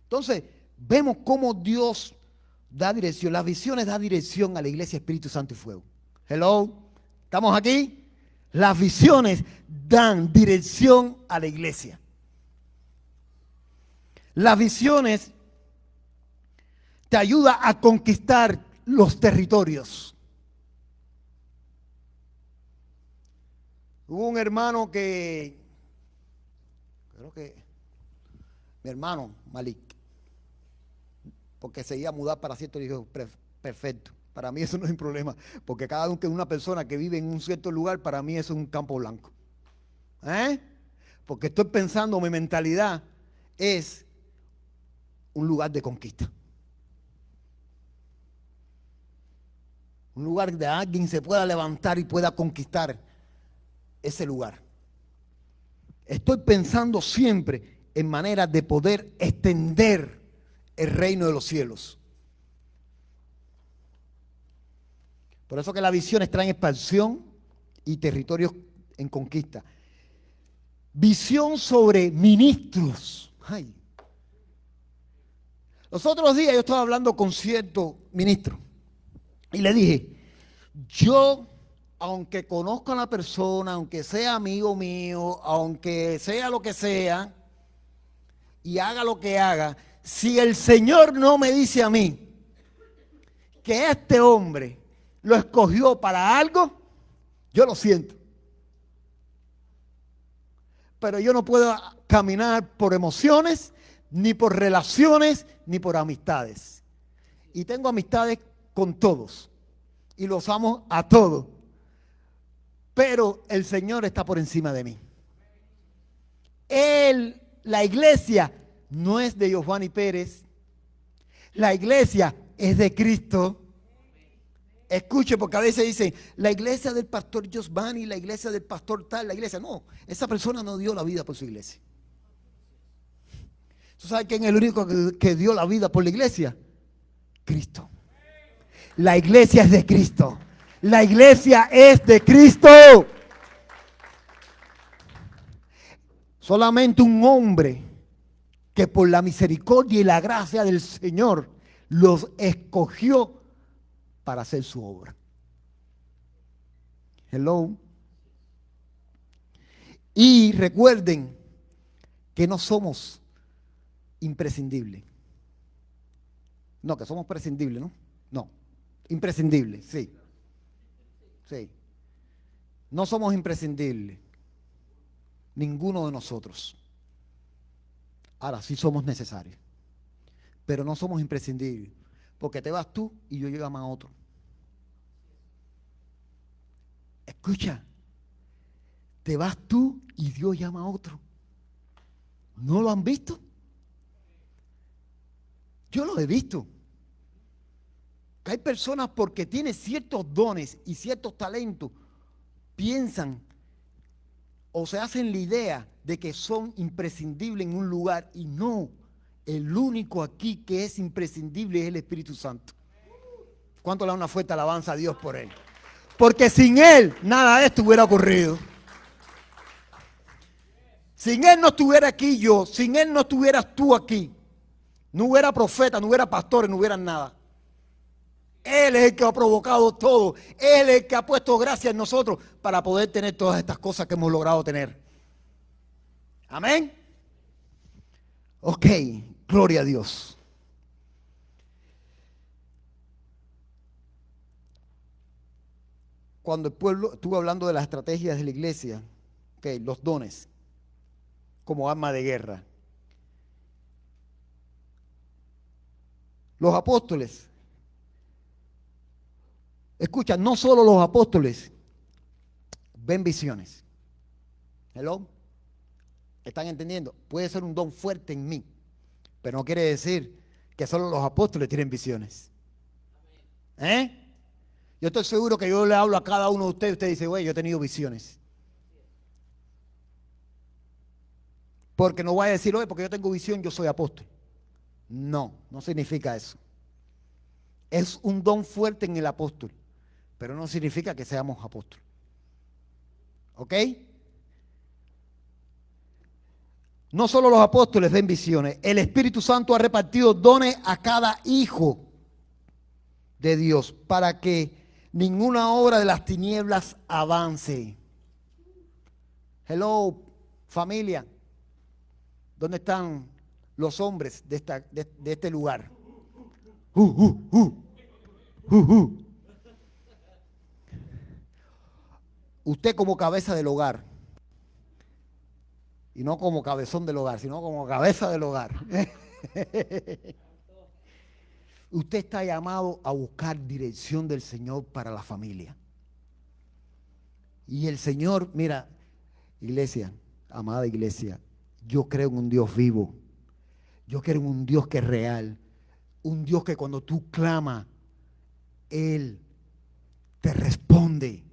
Entonces, vemos cómo Dios da dirección. Las visiones dan dirección a la iglesia, Espíritu Santo y Fuego. Hello, ¿estamos aquí? Las visiones dan dirección a la iglesia. Las visiones te ayudan a conquistar los territorios. Hubo un hermano creo que mi hermano Malik, porque se iba a mudar para cierto, dijo, perfecto, para mí eso no es un problema, porque cada vez que una persona que vive en un cierto lugar, para mí eso es un campo blanco. Porque estoy pensando, mi mentalidad es un lugar de conquista. Un lugar donde alguien se pueda levantar y pueda conquistar ese lugar. Estoy pensando siempre en maneras de poder extender el reino de los cielos. Por eso que las visiones traen expansión y territorios en conquista. Visión sobre ministros. Ay. Los otros días yo estaba hablando con cierto ministro y le dije, yo, aunque conozco a la persona, aunque sea amigo mío, aunque sea lo que sea y haga lo que haga, si el Señor no me dice a mí que este hombre lo escogió para algo, yo lo siento. Pero yo no puedo caminar por emociones, ni por relaciones, ni por amistades. Y tengo amistades con todos. Y los amo a todos. Pero el Señor está por encima de mí. La iglesia no es de Giovanni Pérez. La iglesia es de Cristo. Escuche, porque a veces dicen, la iglesia del pastor Giovanni, la iglesia del pastor tal, la iglesia. No, esa persona no dio la vida por su iglesia. ¿Tú sabes quién es el único que dio la vida por la iglesia? Cristo. La iglesia es de Cristo. La iglesia es de Cristo. Solamente un hombre que por la misericordia y la gracia del Señor los escogió para hacer su obra. Hello. Y recuerden que no somos imprescindibles. No, que somos prescindibles, ¿no? No. Imprescindible, sí. Sí. No somos imprescindibles. Ninguno de nosotros. Ahora sí somos necesarios. Pero no somos imprescindibles. Porque te vas tú y yo llamo a otro. Escucha. Te vas tú y Dios llama a otro. ¿No lo han visto? Yo lo he visto. Que hay personas porque tienen ciertos dones y ciertos talentos, piensan o se hacen la idea de que son imprescindibles en un lugar y no. El único aquí que es imprescindible es el Espíritu Santo. ¿Cuánto le da una fuerte alabanza a Dios por él? Porque sin él nada de esto hubiera ocurrido. Sin él no estuviera aquí yo, sin él no estuvieras tú aquí. No hubiera profeta, no hubiera pastores, no hubiera nada. Él es el que ha provocado todo. Él es el que ha puesto gracia en nosotros para poder tener todas estas cosas que hemos logrado tener. Amén. Ok, gloria a Dios. Cuando el pueblo, estuve hablando de las estrategias de la iglesia, okay, los dones como arma de guerra. Los apóstoles, escucha, no solo los apóstoles ven visiones. Hello, ¿están entendiendo? Puede ser un don fuerte en mí, pero no quiere decir que solo los apóstoles tienen visiones. Yo estoy seguro que yo le hablo a cada uno de ustedes y usted dice, güey, yo he tenido visiones. Porque no voy a decir, oye, porque yo tengo visión, yo soy apóstol. No, no significa eso. Es un don fuerte en el apóstol, pero no significa que seamos apóstoles. ¿Ok? No solo los apóstoles ven visiones, el Espíritu Santo ha repartido dones a cada hijo de Dios para que ninguna obra de las tinieblas avance. Hello, familia. ¿Dónde están los hombres de este lugar? Usted como cabeza del hogar. Y no como cabezón del hogar, sino como cabeza del hogar. Usted está llamado a buscar dirección del Señor para la familia. Y el Señor, mira, iglesia, amada iglesia, yo creo en un Dios vivo. Yo creo en un Dios que es real. Un Dios que cuando tú clamas, Él te responde.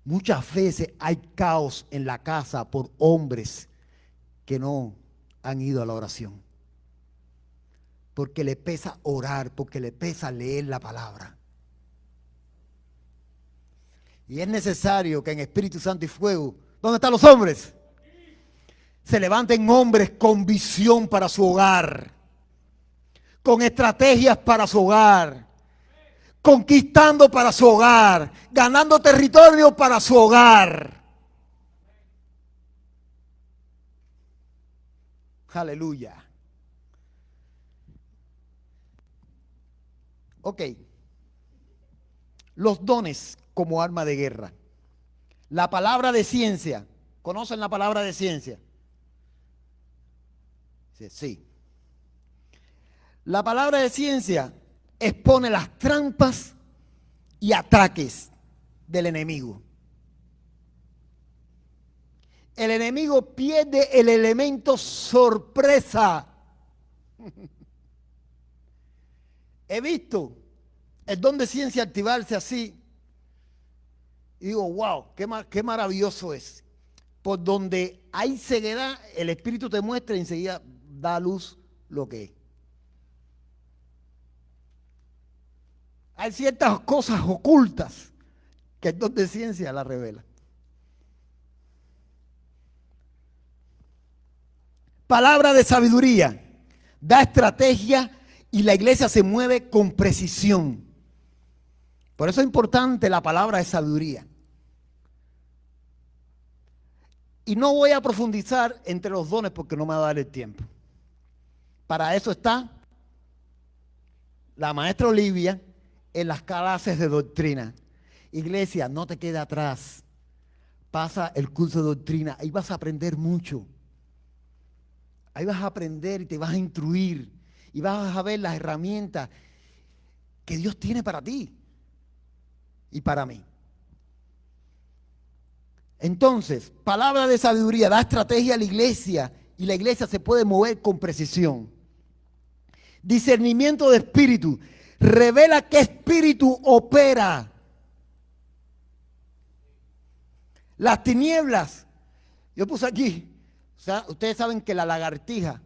Muchas veces hay caos en la casa por hombres que no han ido a la oración. Porque le pesa orar, porque le pesa leer la palabra. Y es necesario que en Espíritu Santo y fuego, ¿dónde están los hombres? Se levanten hombres con visión para su hogar, con estrategias para su hogar, conquistando para su hogar, ganando territorio para su hogar. Aleluya. Ok. Los dones como arma de guerra. La palabra de ciencia. ¿Conocen la palabra de ciencia? Sí. La palabra de ciencia expone las trampas y ataques del enemigo. El enemigo pierde el elemento sorpresa. He visto el don de ciencia activarse así y digo, wow, qué maravilloso es. Por donde hay ceguedad, el Espíritu te muestra y enseguida da a luz lo que es. Hay ciertas cosas ocultas que el don de ciencia la revela. Palabra de sabiduría, da estrategia y la iglesia se mueve con precisión. Por eso es importante la palabra de sabiduría. Y no voy a profundizar entre los dones porque no me va a dar el tiempo. Para eso está la maestra Olivia en las clases de doctrina. Iglesia, no te quede atrás. Pasa el curso de doctrina, ahí vas a aprender mucho. Ahí vas a aprender y te vas a instruir y vas a ver las herramientas que Dios tiene para ti y para mí. Entonces, palabra de sabiduría da estrategia a la iglesia y la iglesia se puede mover con precisión. Discernimiento de espíritu revela qué espíritu opera. Las tinieblas, yo puse aquí, o sea, ustedes saben que la lagartija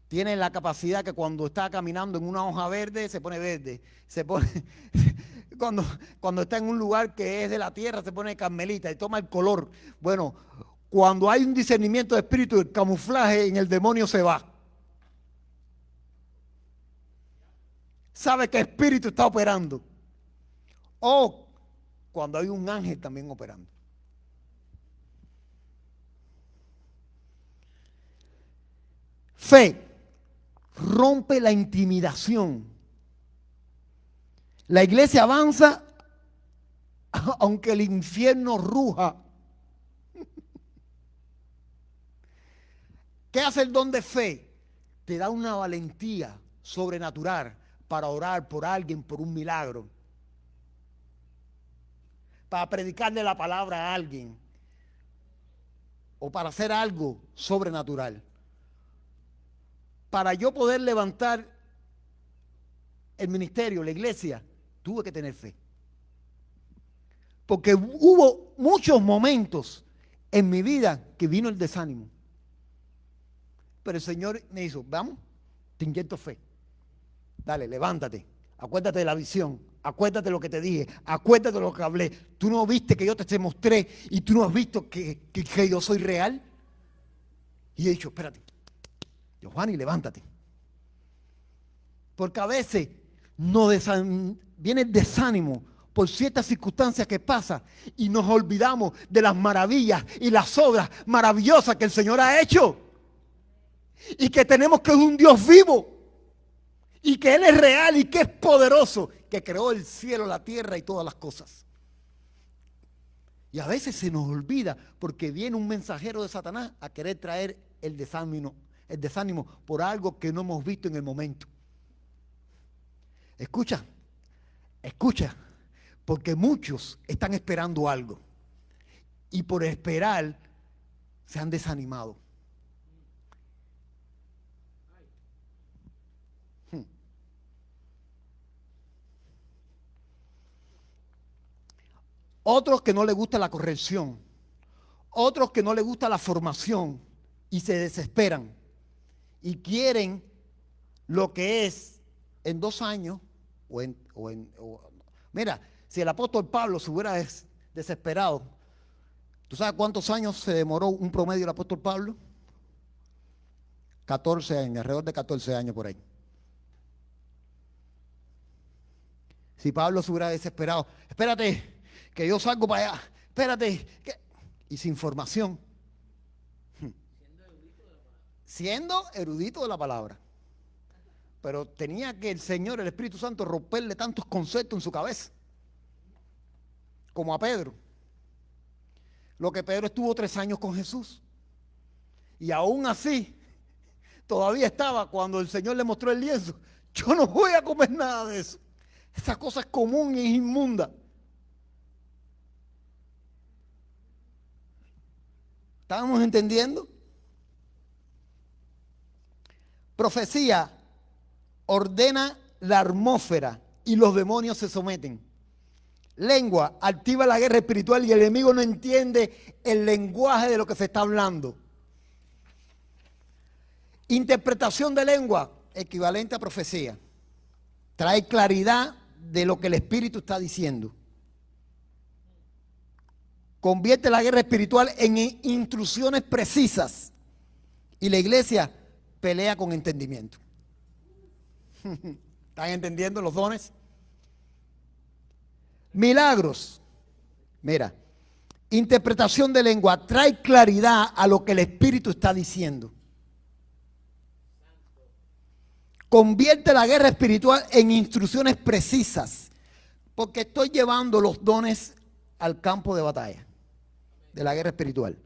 tiene la capacidad que cuando está caminando en una hoja verde se pone verde, se pone cuando está en un lugar que es de la tierra se pone carmelita y toma el color. Bueno, cuando hay un discernimiento de espíritu, el camuflaje en el demonio se va. Sabe qué espíritu está operando. O cuando hay un ángel también operando. Fe rompe la intimidación. La iglesia avanza aunque el infierno ruja. ¿Qué hace el don de fe? Te da una valentía sobrenatural para orar por alguien, por un milagro, para predicarle la palabra a alguien o para hacer algo sobrenatural. Para yo poder levantar el ministerio, la iglesia, tuve que tener fe. Porque hubo muchos momentos en mi vida que vino el desánimo. Pero el Señor me dijo, vamos, te inyecto fe. Dale, levántate, acuérdate de la visión, acuérdate de lo que te dije, acuérdate de lo que hablé. Tú no viste que yo te mostré y tú no has visto que yo soy real. Y he dicho, espérate. Giovanni, levántate. Porque a veces viene el desánimo por ciertas circunstancias que pasan y nos olvidamos de las maravillas y las obras maravillosas que el Señor ha hecho. Y que tenemos que un Dios vivo. Y que Él es real y que es poderoso. Que creó el cielo, la tierra y todas las cosas. Y a veces se nos olvida porque viene un mensajero de Satanás a querer traer el desánimo por algo que no hemos visto en el momento. Escucha, porque muchos están esperando algo y por esperar se han desanimado. Otros que no les gusta la corrección, otros que no les gusta la formación y se desesperan y quieren lo que es en 2 años mira, si el apóstol Pablo se hubiera desesperado, ¿tú sabes cuántos años se demoró un promedio el apóstol Pablo? 14 años, alrededor de 14 años por ahí. Si Pablo se hubiera desesperado, espérate, que yo salgo para allá, espérate, y sin formación. Siendo erudito de la palabra. Pero tenía que el Señor, el Espíritu Santo, romperle tantos conceptos en su cabeza. Como a Pedro. Lo que Pedro estuvo 3 años con Jesús. Y aún así, todavía estaba cuando el Señor le mostró el lienzo. Yo no voy a comer nada de eso. Esa cosa es común y es inmunda. ¿Estábamos entendiendo? Profecía ordena la atmósfera y los demonios se someten. Lengua activa la guerra espiritual y el enemigo no entiende el lenguaje de lo que se está hablando. Interpretación de lengua, equivalente a profecía. Trae claridad de lo que el Espíritu está diciendo. Convierte la guerra espiritual en instrucciones precisas. Y la iglesia pelea con entendimiento. ¿Están entendiendo los dones? Milagros. Mira, interpretación de lengua trae claridad a lo que el Espíritu está diciendo. Convierte la guerra espiritual en instrucciones precisas, porque estoy llevando los dones al campo de batalla de la guerra espiritual.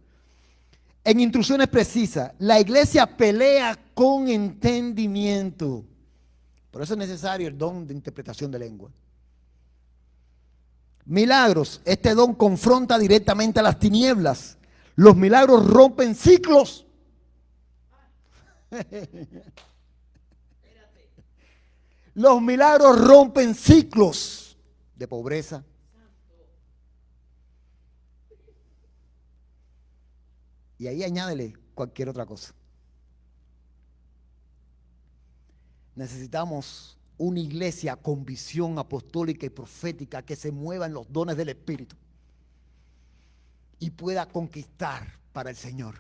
En instrucciones precisas, la iglesia pelea con entendimiento. Por eso es necesario el don de interpretación de lengua. Milagros, este don confronta directamente a las tinieblas. Los milagros rompen ciclos. Los milagros rompen ciclos de pobreza. Y ahí añádele cualquier otra cosa. Necesitamos una iglesia con visión apostólica y profética que se mueva en los dones del Espíritu y pueda conquistar para el Señor.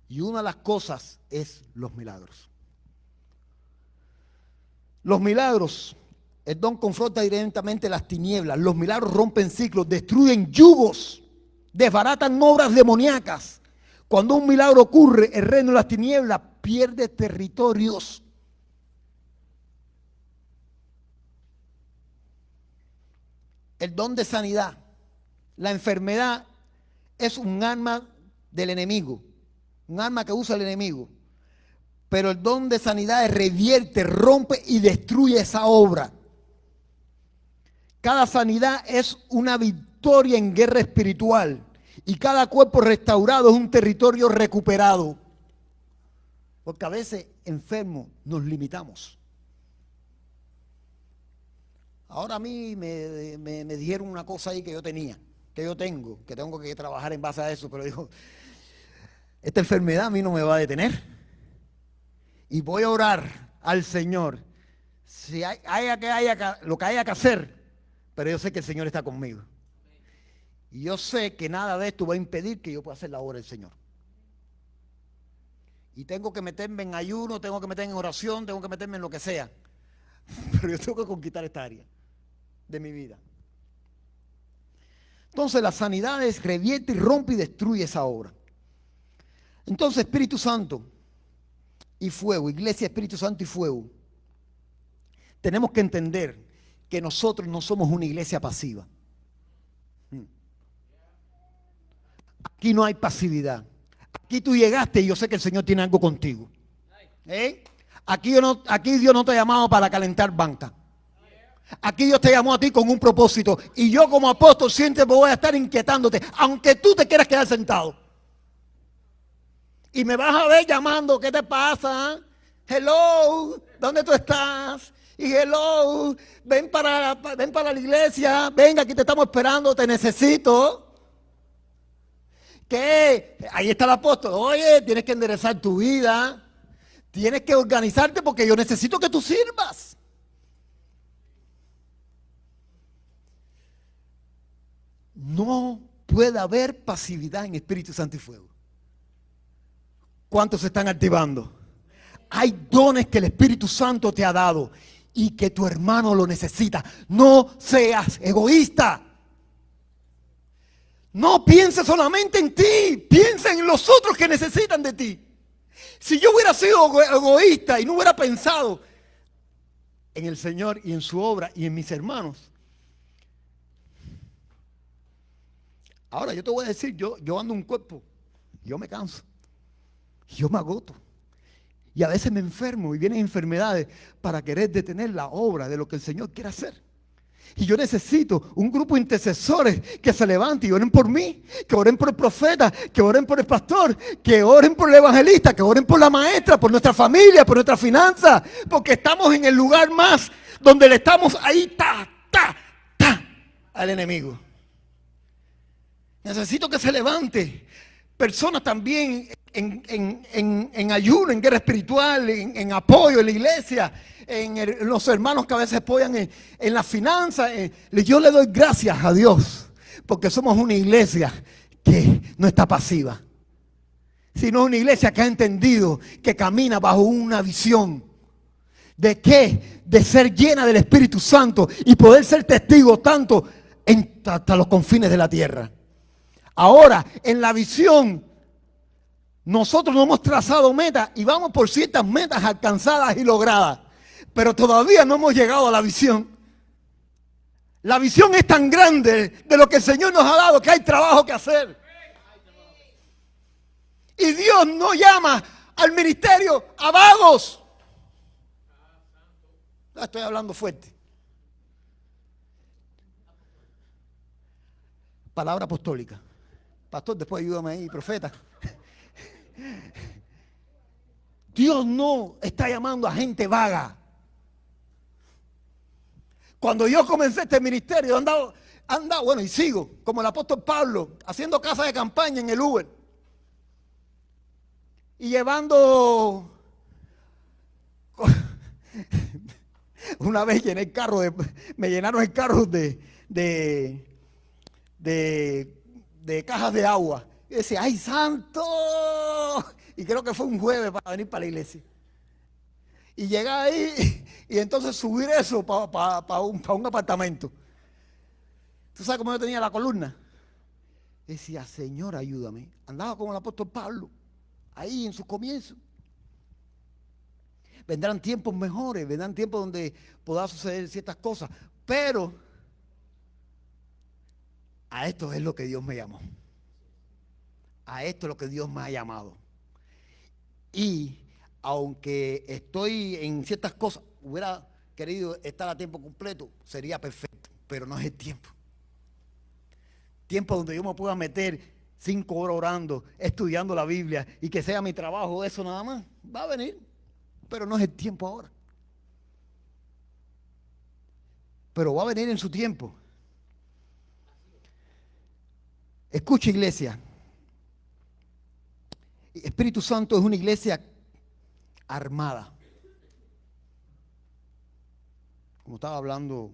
Y una de las cosas es los milagros. Los milagros, el don confronta directamente las tinieblas. Los milagros rompen ciclos, destruyen yugos, desbaratan obras demoníacas. Cuando un milagro ocurre, el reino de las tinieblas pierde territorios. El don de sanidad. La enfermedad es un arma del enemigo, un arma que usa el enemigo. Pero el don de sanidad revierte, rompe y destruye esa obra. Cada sanidad es una victoria en guerra espiritual. Y cada cuerpo restaurado es un territorio recuperado. Porque a veces, enfermos, nos limitamos. Ahora a mí me dijeron una cosa ahí que yo tenía, que yo tengo que trabajar en base a eso. Pero digo, esta enfermedad a mí no me va a detener. Y voy a orar al Señor, si lo que haya que hacer, pero yo sé que el Señor está conmigo. Y yo sé que nada de esto va a impedir que yo pueda hacer la obra del Señor. Y tengo que meterme en ayuno, tengo que meterme en oración, tengo que meterme en lo que sea. Pero yo tengo que conquistar esta área de mi vida. Entonces la sanidad revierte y rompe y destruye esa obra. Entonces Espíritu Santo y fuego, iglesia, Espíritu Santo y fuego. Tenemos que entender que nosotros no somos una iglesia pasiva. Aquí no hay pasividad. Aquí tú llegaste y yo sé que el Señor tiene algo contigo. Aquí Dios no te ha llamado para calentar banca. Aquí Dios te llamó a ti con un propósito. Y yo como apóstol siempre voy a estar inquietándote, aunque tú te quieras quedar sentado. Y me vas a ver llamando, ¿qué te pasa? Hello, ¿dónde tú estás? Y hello, ven para la iglesia, venga, aquí te estamos esperando, te necesito. ¿Qué? Ahí está el apóstol. Oye, tienes que enderezar tu vida, tienes que organizarte porque yo necesito que tú sirvas. No puede haber pasividad en Espíritu Santo y fuego. ¿Cuántos se están activando? Hay dones que el Espíritu Santo te ha dado y que tu hermano lo necesita. No seas egoísta. No pienses solamente en ti, piensa en los otros que necesitan de ti. Si yo hubiera sido egoísta y no hubiera pensado en el Señor y en su obra y en mis hermanos. Ahora yo te voy a decir, yo ando un cuerpo, yo me canso. Yo me agoto y a veces me enfermo y vienen enfermedades para querer detener la obra de lo que el Señor quiere hacer. Y yo necesito un grupo de intercesores que se levanten y oren por mí, que oren por el profeta, que oren por el pastor, que oren por el evangelista, que oren por la maestra, por nuestra familia, por nuestra finanza, porque estamos en el lugar más donde le estamos ahí, al enemigo. Necesito que se levante personas también en ayuno, en guerra espiritual, en apoyo en la iglesia, en los hermanos que a veces apoyan en las finanzas. Yo le doy gracias a Dios porque somos una iglesia que no está pasiva, sino una iglesia que ha entendido que camina bajo una visión. ¿De qué? De ser llena del Espíritu Santo y poder ser testigo tanto hasta los confines de la tierra. Ahora, en la visión Nosotros no hemos trazado metas y vamos por ciertas metas alcanzadas y logradas, pero todavía no hemos llegado a la visión. La visión es tan grande de lo que el Señor nos ha dado que hay trabajo que hacer. Y Dios no llama al ministerio a vagos. Estoy hablando fuerte. Palabra apostólica. Pastor, después ayúdame ahí, profeta. Dios no está llamando a gente vaga. Cuando yo comencé este ministerio, he andado, bueno, y sigo, como el apóstol Pablo, haciendo casa de campaña en el Uber. Y llevando... Una vez llené el carro, me llenaron el carro de cajas de agua. Y decía, ¡ay, santo! Y creo que fue un jueves para venir para la iglesia. Y llegué ahí y entonces subir eso para un apartamento. ¿Tú sabes cómo yo tenía la columna? Decía, Señor, ayúdame. Andaba como el apóstol Pablo, ahí en sus comienzos. Vendrán tiempos mejores, vendrán tiempos donde puedan suceder ciertas cosas. Pero a esto es lo que Dios me llamó. A esto es lo que Dios me ha llamado. Y aunque estoy en ciertas cosas, hubiera querido estar a tiempo completo, sería perfecto, pero no es el tiempo. Tiempo donde yo me pueda meter 5 horas orando, estudiando la Biblia y que sea mi trabajo eso nada más, va a venir, pero no es el tiempo ahora. Pero va a venir en su tiempo. Escucha, iglesia. Espíritu Santo es una iglesia armada. Como estaba hablando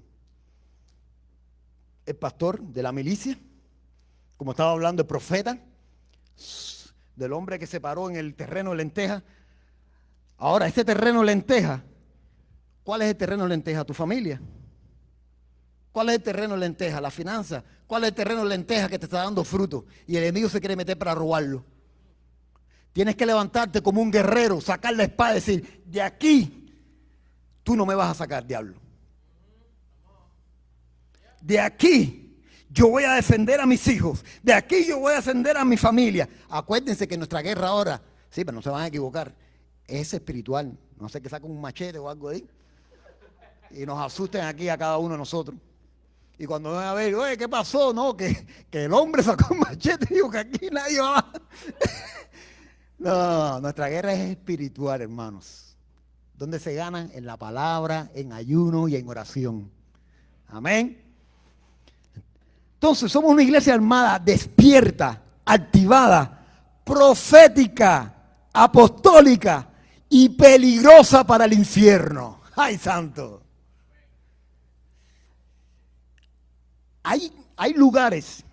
el pastor de la milicia, como estaba hablando el profeta, del hombre que se paró en el terreno de lenteja. Ahora, este terreno de lenteja, ¿cuál es el terreno de lenteja? ¿Tu familia? ¿Cuál es el terreno de lenteja? La finanza. ¿Cuál es el terreno de lenteja que te está dando fruto? Y el enemigo se quiere meter para robarlo. Tienes que levantarte como un guerrero, sacar la espada y decir, de aquí tú no me vas a sacar, diablo. De aquí yo voy a defender a mis hijos. De aquí yo voy a defender a mi familia. Acuérdense que nuestra guerra ahora, sí, pero no se van a equivocar, es espiritual. No sé que saquen un machete o algo ahí y nos asusten aquí a cada uno de nosotros. Y cuando van a ver, oye, ¿qué pasó? No, que el hombre sacó un machete y dijo que aquí nadie va. No, nuestra guerra es espiritual, hermanos. ¿Dónde se gana? En la palabra, en ayuno y en oración. Amén. Entonces, somos una iglesia armada, despierta, activada, profética, apostólica y peligrosa para el infierno. ¡Ay, santo! Hay lugares,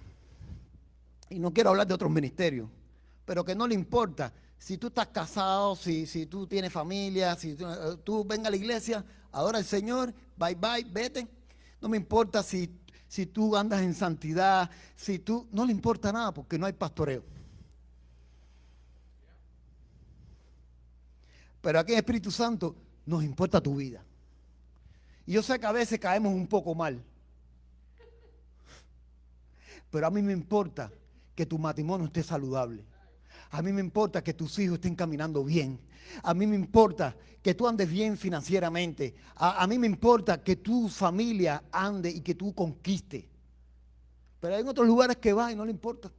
y no quiero hablar de otros ministerios, pero que no le importa si tú estás casado, si tú tienes familia, si tú venga a la iglesia, adora al Señor, bye bye, vete. No me importa si tú andas en santidad, no le importa nada porque no hay pastoreo. Pero aquí en Espíritu Santo nos importa tu vida. Y yo sé que a veces caemos un poco mal. Pero a mí me importa que tu matrimonio esté saludable. A mí me importa que tus hijos estén caminando bien. A mí me importa que tú andes bien financieramente. A mí me importa que tu familia ande y que tú conquistes. Pero hay otros lugares que va y no le importa.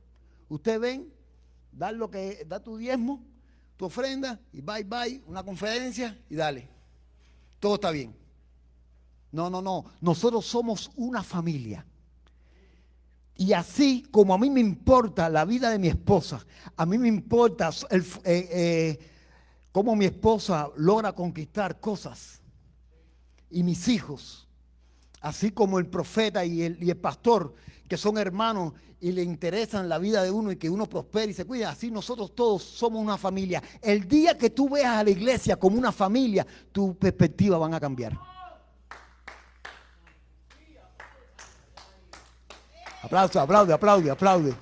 Usted ven, da tu diezmo, tu ofrenda y bye bye, una conferencia y dale. Todo está bien. No. Nosotros somos una familia. Y así como a mí me importa la vida de mi esposa, a mí me importa cómo mi esposa logra conquistar cosas. Y mis hijos, así como el profeta y el pastor, que son hermanos y le interesan la vida de uno y que uno prospere y se cuida, así nosotros todos somos una familia. El día que tú veas a la iglesia como una familia, tu perspectiva van a cambiar. Aplaude.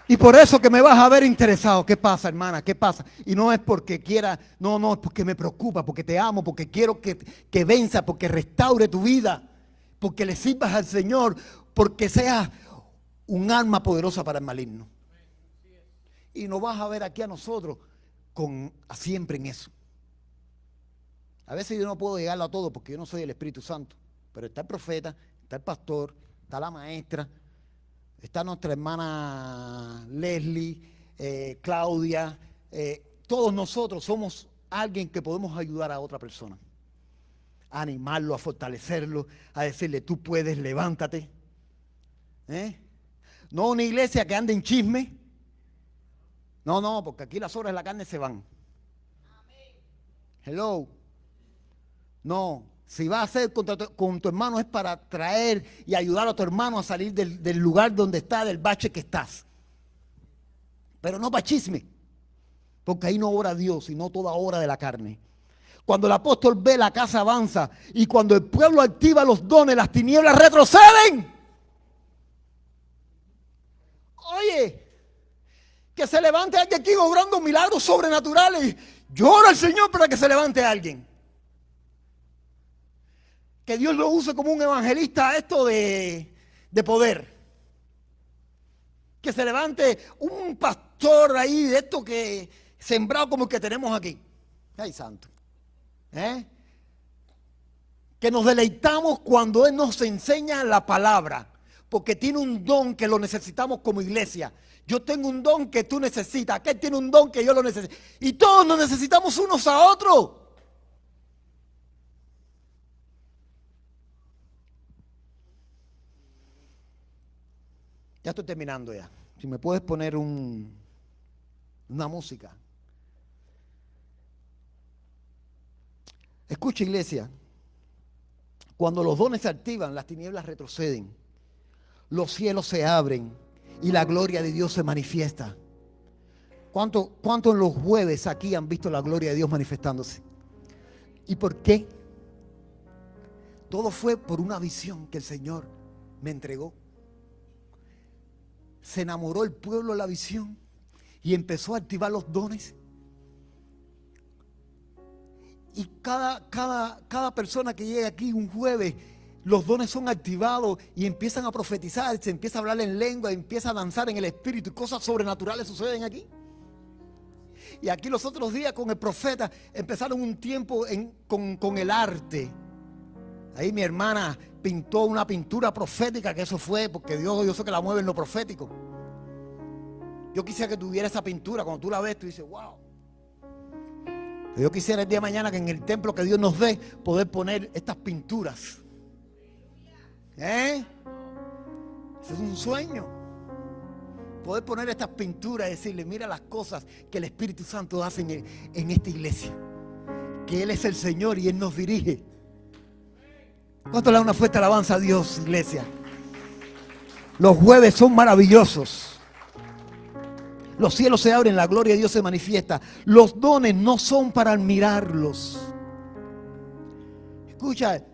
Y por eso que me vas a ver interesado. ¿Qué pasa, hermana? ¿Qué pasa? Y no es porque quiera, no, es porque me preocupa, porque te amo, porque quiero que venza, porque restaure tu vida, porque le sirvas al Señor, porque seas un arma poderosa para el maligno. Y nos vas a ver aquí a nosotros siempre en eso. A veces yo no puedo llegarlo a todo porque yo no soy el Espíritu Santo, pero está el profeta, está el pastor, está la maestra, está nuestra hermana Leslie, Claudia, todos nosotros somos alguien que podemos ayudar a otra persona, a animarlo, a fortalecerlo, a decirle tú puedes, levántate. No una iglesia que ande en chisme. No, porque aquí las obras de la carne se van. Hello. No, si vas a hacer con tu hermano es para traer y ayudar a tu hermano a salir del lugar donde está, del bache que estás. Pero no para chisme, porque ahí no obra Dios, sino toda obra de la carne. Cuando el apóstol ve, la casa avanza, y cuando el pueblo activa los dones, las tinieblas retroceden. Oye, que se levante alguien aquí obrando milagros sobrenaturales. Llora al Señor para que se levante alguien. Que Dios lo use como un evangelista a esto de poder. Que se levante un pastor ahí de esto que sembrado como el que tenemos aquí. Ay, santo. Que nos deleitamos cuando Él nos enseña la palabra. Porque tiene un don que lo necesitamos como iglesia. Yo tengo un don que tú necesitas. Aquel tiene un don que yo lo necesito. Y todos nos necesitamos unos a otros. Ya estoy terminando ya. Si me puedes poner una música. Escucha, iglesia. Cuando los dones se activan, las tinieblas retroceden. Los cielos se abren y la gloria de Dios se manifiesta. ¿Cuánto en los jueves aquí han visto la gloria de Dios manifestándose? ¿Y por qué? Todo fue por una visión que el Señor me entregó. Se enamoró el pueblo de la visión y empezó a activar los dones. Y cada persona que llega aquí un jueves, los dones son activados y empiezan a profetizar, se empieza a hablar en lengua, empieza a danzar en el espíritu y cosas sobrenaturales suceden aquí. Y aquí los otros días con el profeta empezaron un tiempo con el arte. Ahí mi hermana pintó una pintura profética, que eso fue porque Dios, yo sé que la mueve en lo profético. Yo quisiera que tuviera esa pintura, cuando tú la ves tú dices, wow. Yo quisiera el día de mañana que en el templo que Dios nos dé poder poner estas pinturas. Ese es un sueño. Poder poner estas pinturas y decirle, mira las cosas que el Espíritu Santo hace en esta iglesia. Que Él es el Señor y Él nos dirige. ¿Cuánto le da una fuerte alabanza a Dios, iglesia? Los jueves son maravillosos. Los cielos se abren, la gloria de Dios se manifiesta. Los dones no son para admirarlos. Escucha,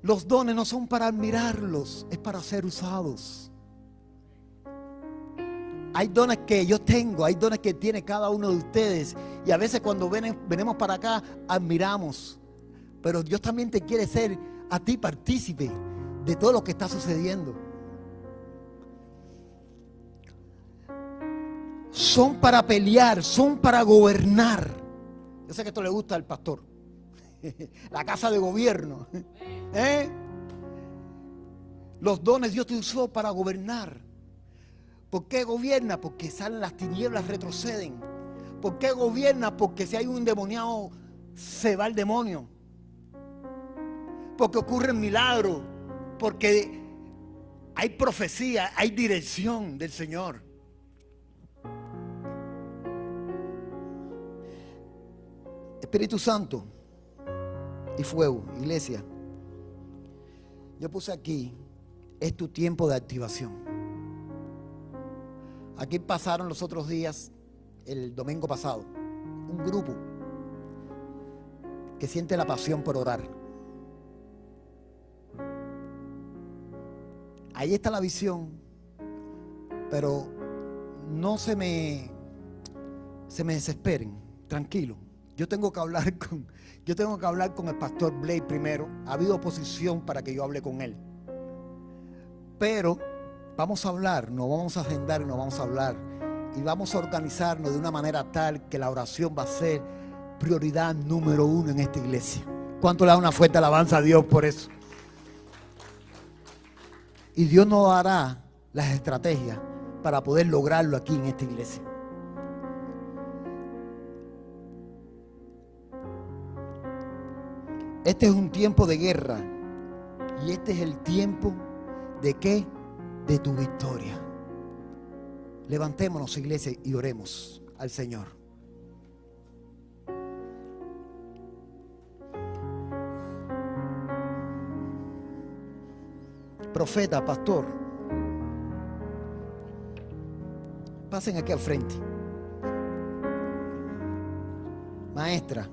los dones no son para admirarlos, es para ser usados. Hay dones que yo tengo, hay dones que tiene cada uno de ustedes. Y a veces cuando venimos para acá, admiramos. Pero Dios también te quiere ser a ti partícipe de todo lo que está sucediendo. Son para pelear, son para gobernar. Yo sé que esto le gusta al pastor. La casa de gobierno. Los dones Dios te usó para gobernar. ¿Por qué gobierna? Porque salen las tinieblas, retroceden. ¿Por qué gobierna? Porque si hay un endemoniado, se va el demonio. Porque ocurren milagros. Porque hay profecía, hay dirección del Señor. Espíritu Santo y fuego, iglesia. Yo puse aquí, es tu tiempo de activación. Aquí pasaron los otros días, el domingo pasado, un grupo que siente la pasión por orar. Ahí está la visión, pero no se me desesperen, tranquilo. Yo tengo que hablar con el pastor Blake primero. Ha habido oposición para que yo hable con él. Pero vamos a hablar, nos vamos a agendar y nos vamos a hablar. Y vamos a organizarnos de una manera tal que la oración va a ser prioridad número 1 en esta iglesia. ¿Cuánto le da una fuerte alabanza a Dios por eso? Y Dios nos dará las estrategias para poder lograrlo aquí en esta iglesia. Este es un tiempo de guerra. Y este es el tiempo ¿de qué? De tu victoria. Levantémonos, iglesia, y oremos al Señor. Profeta, pastor, pasen aquí al frente. Maestra,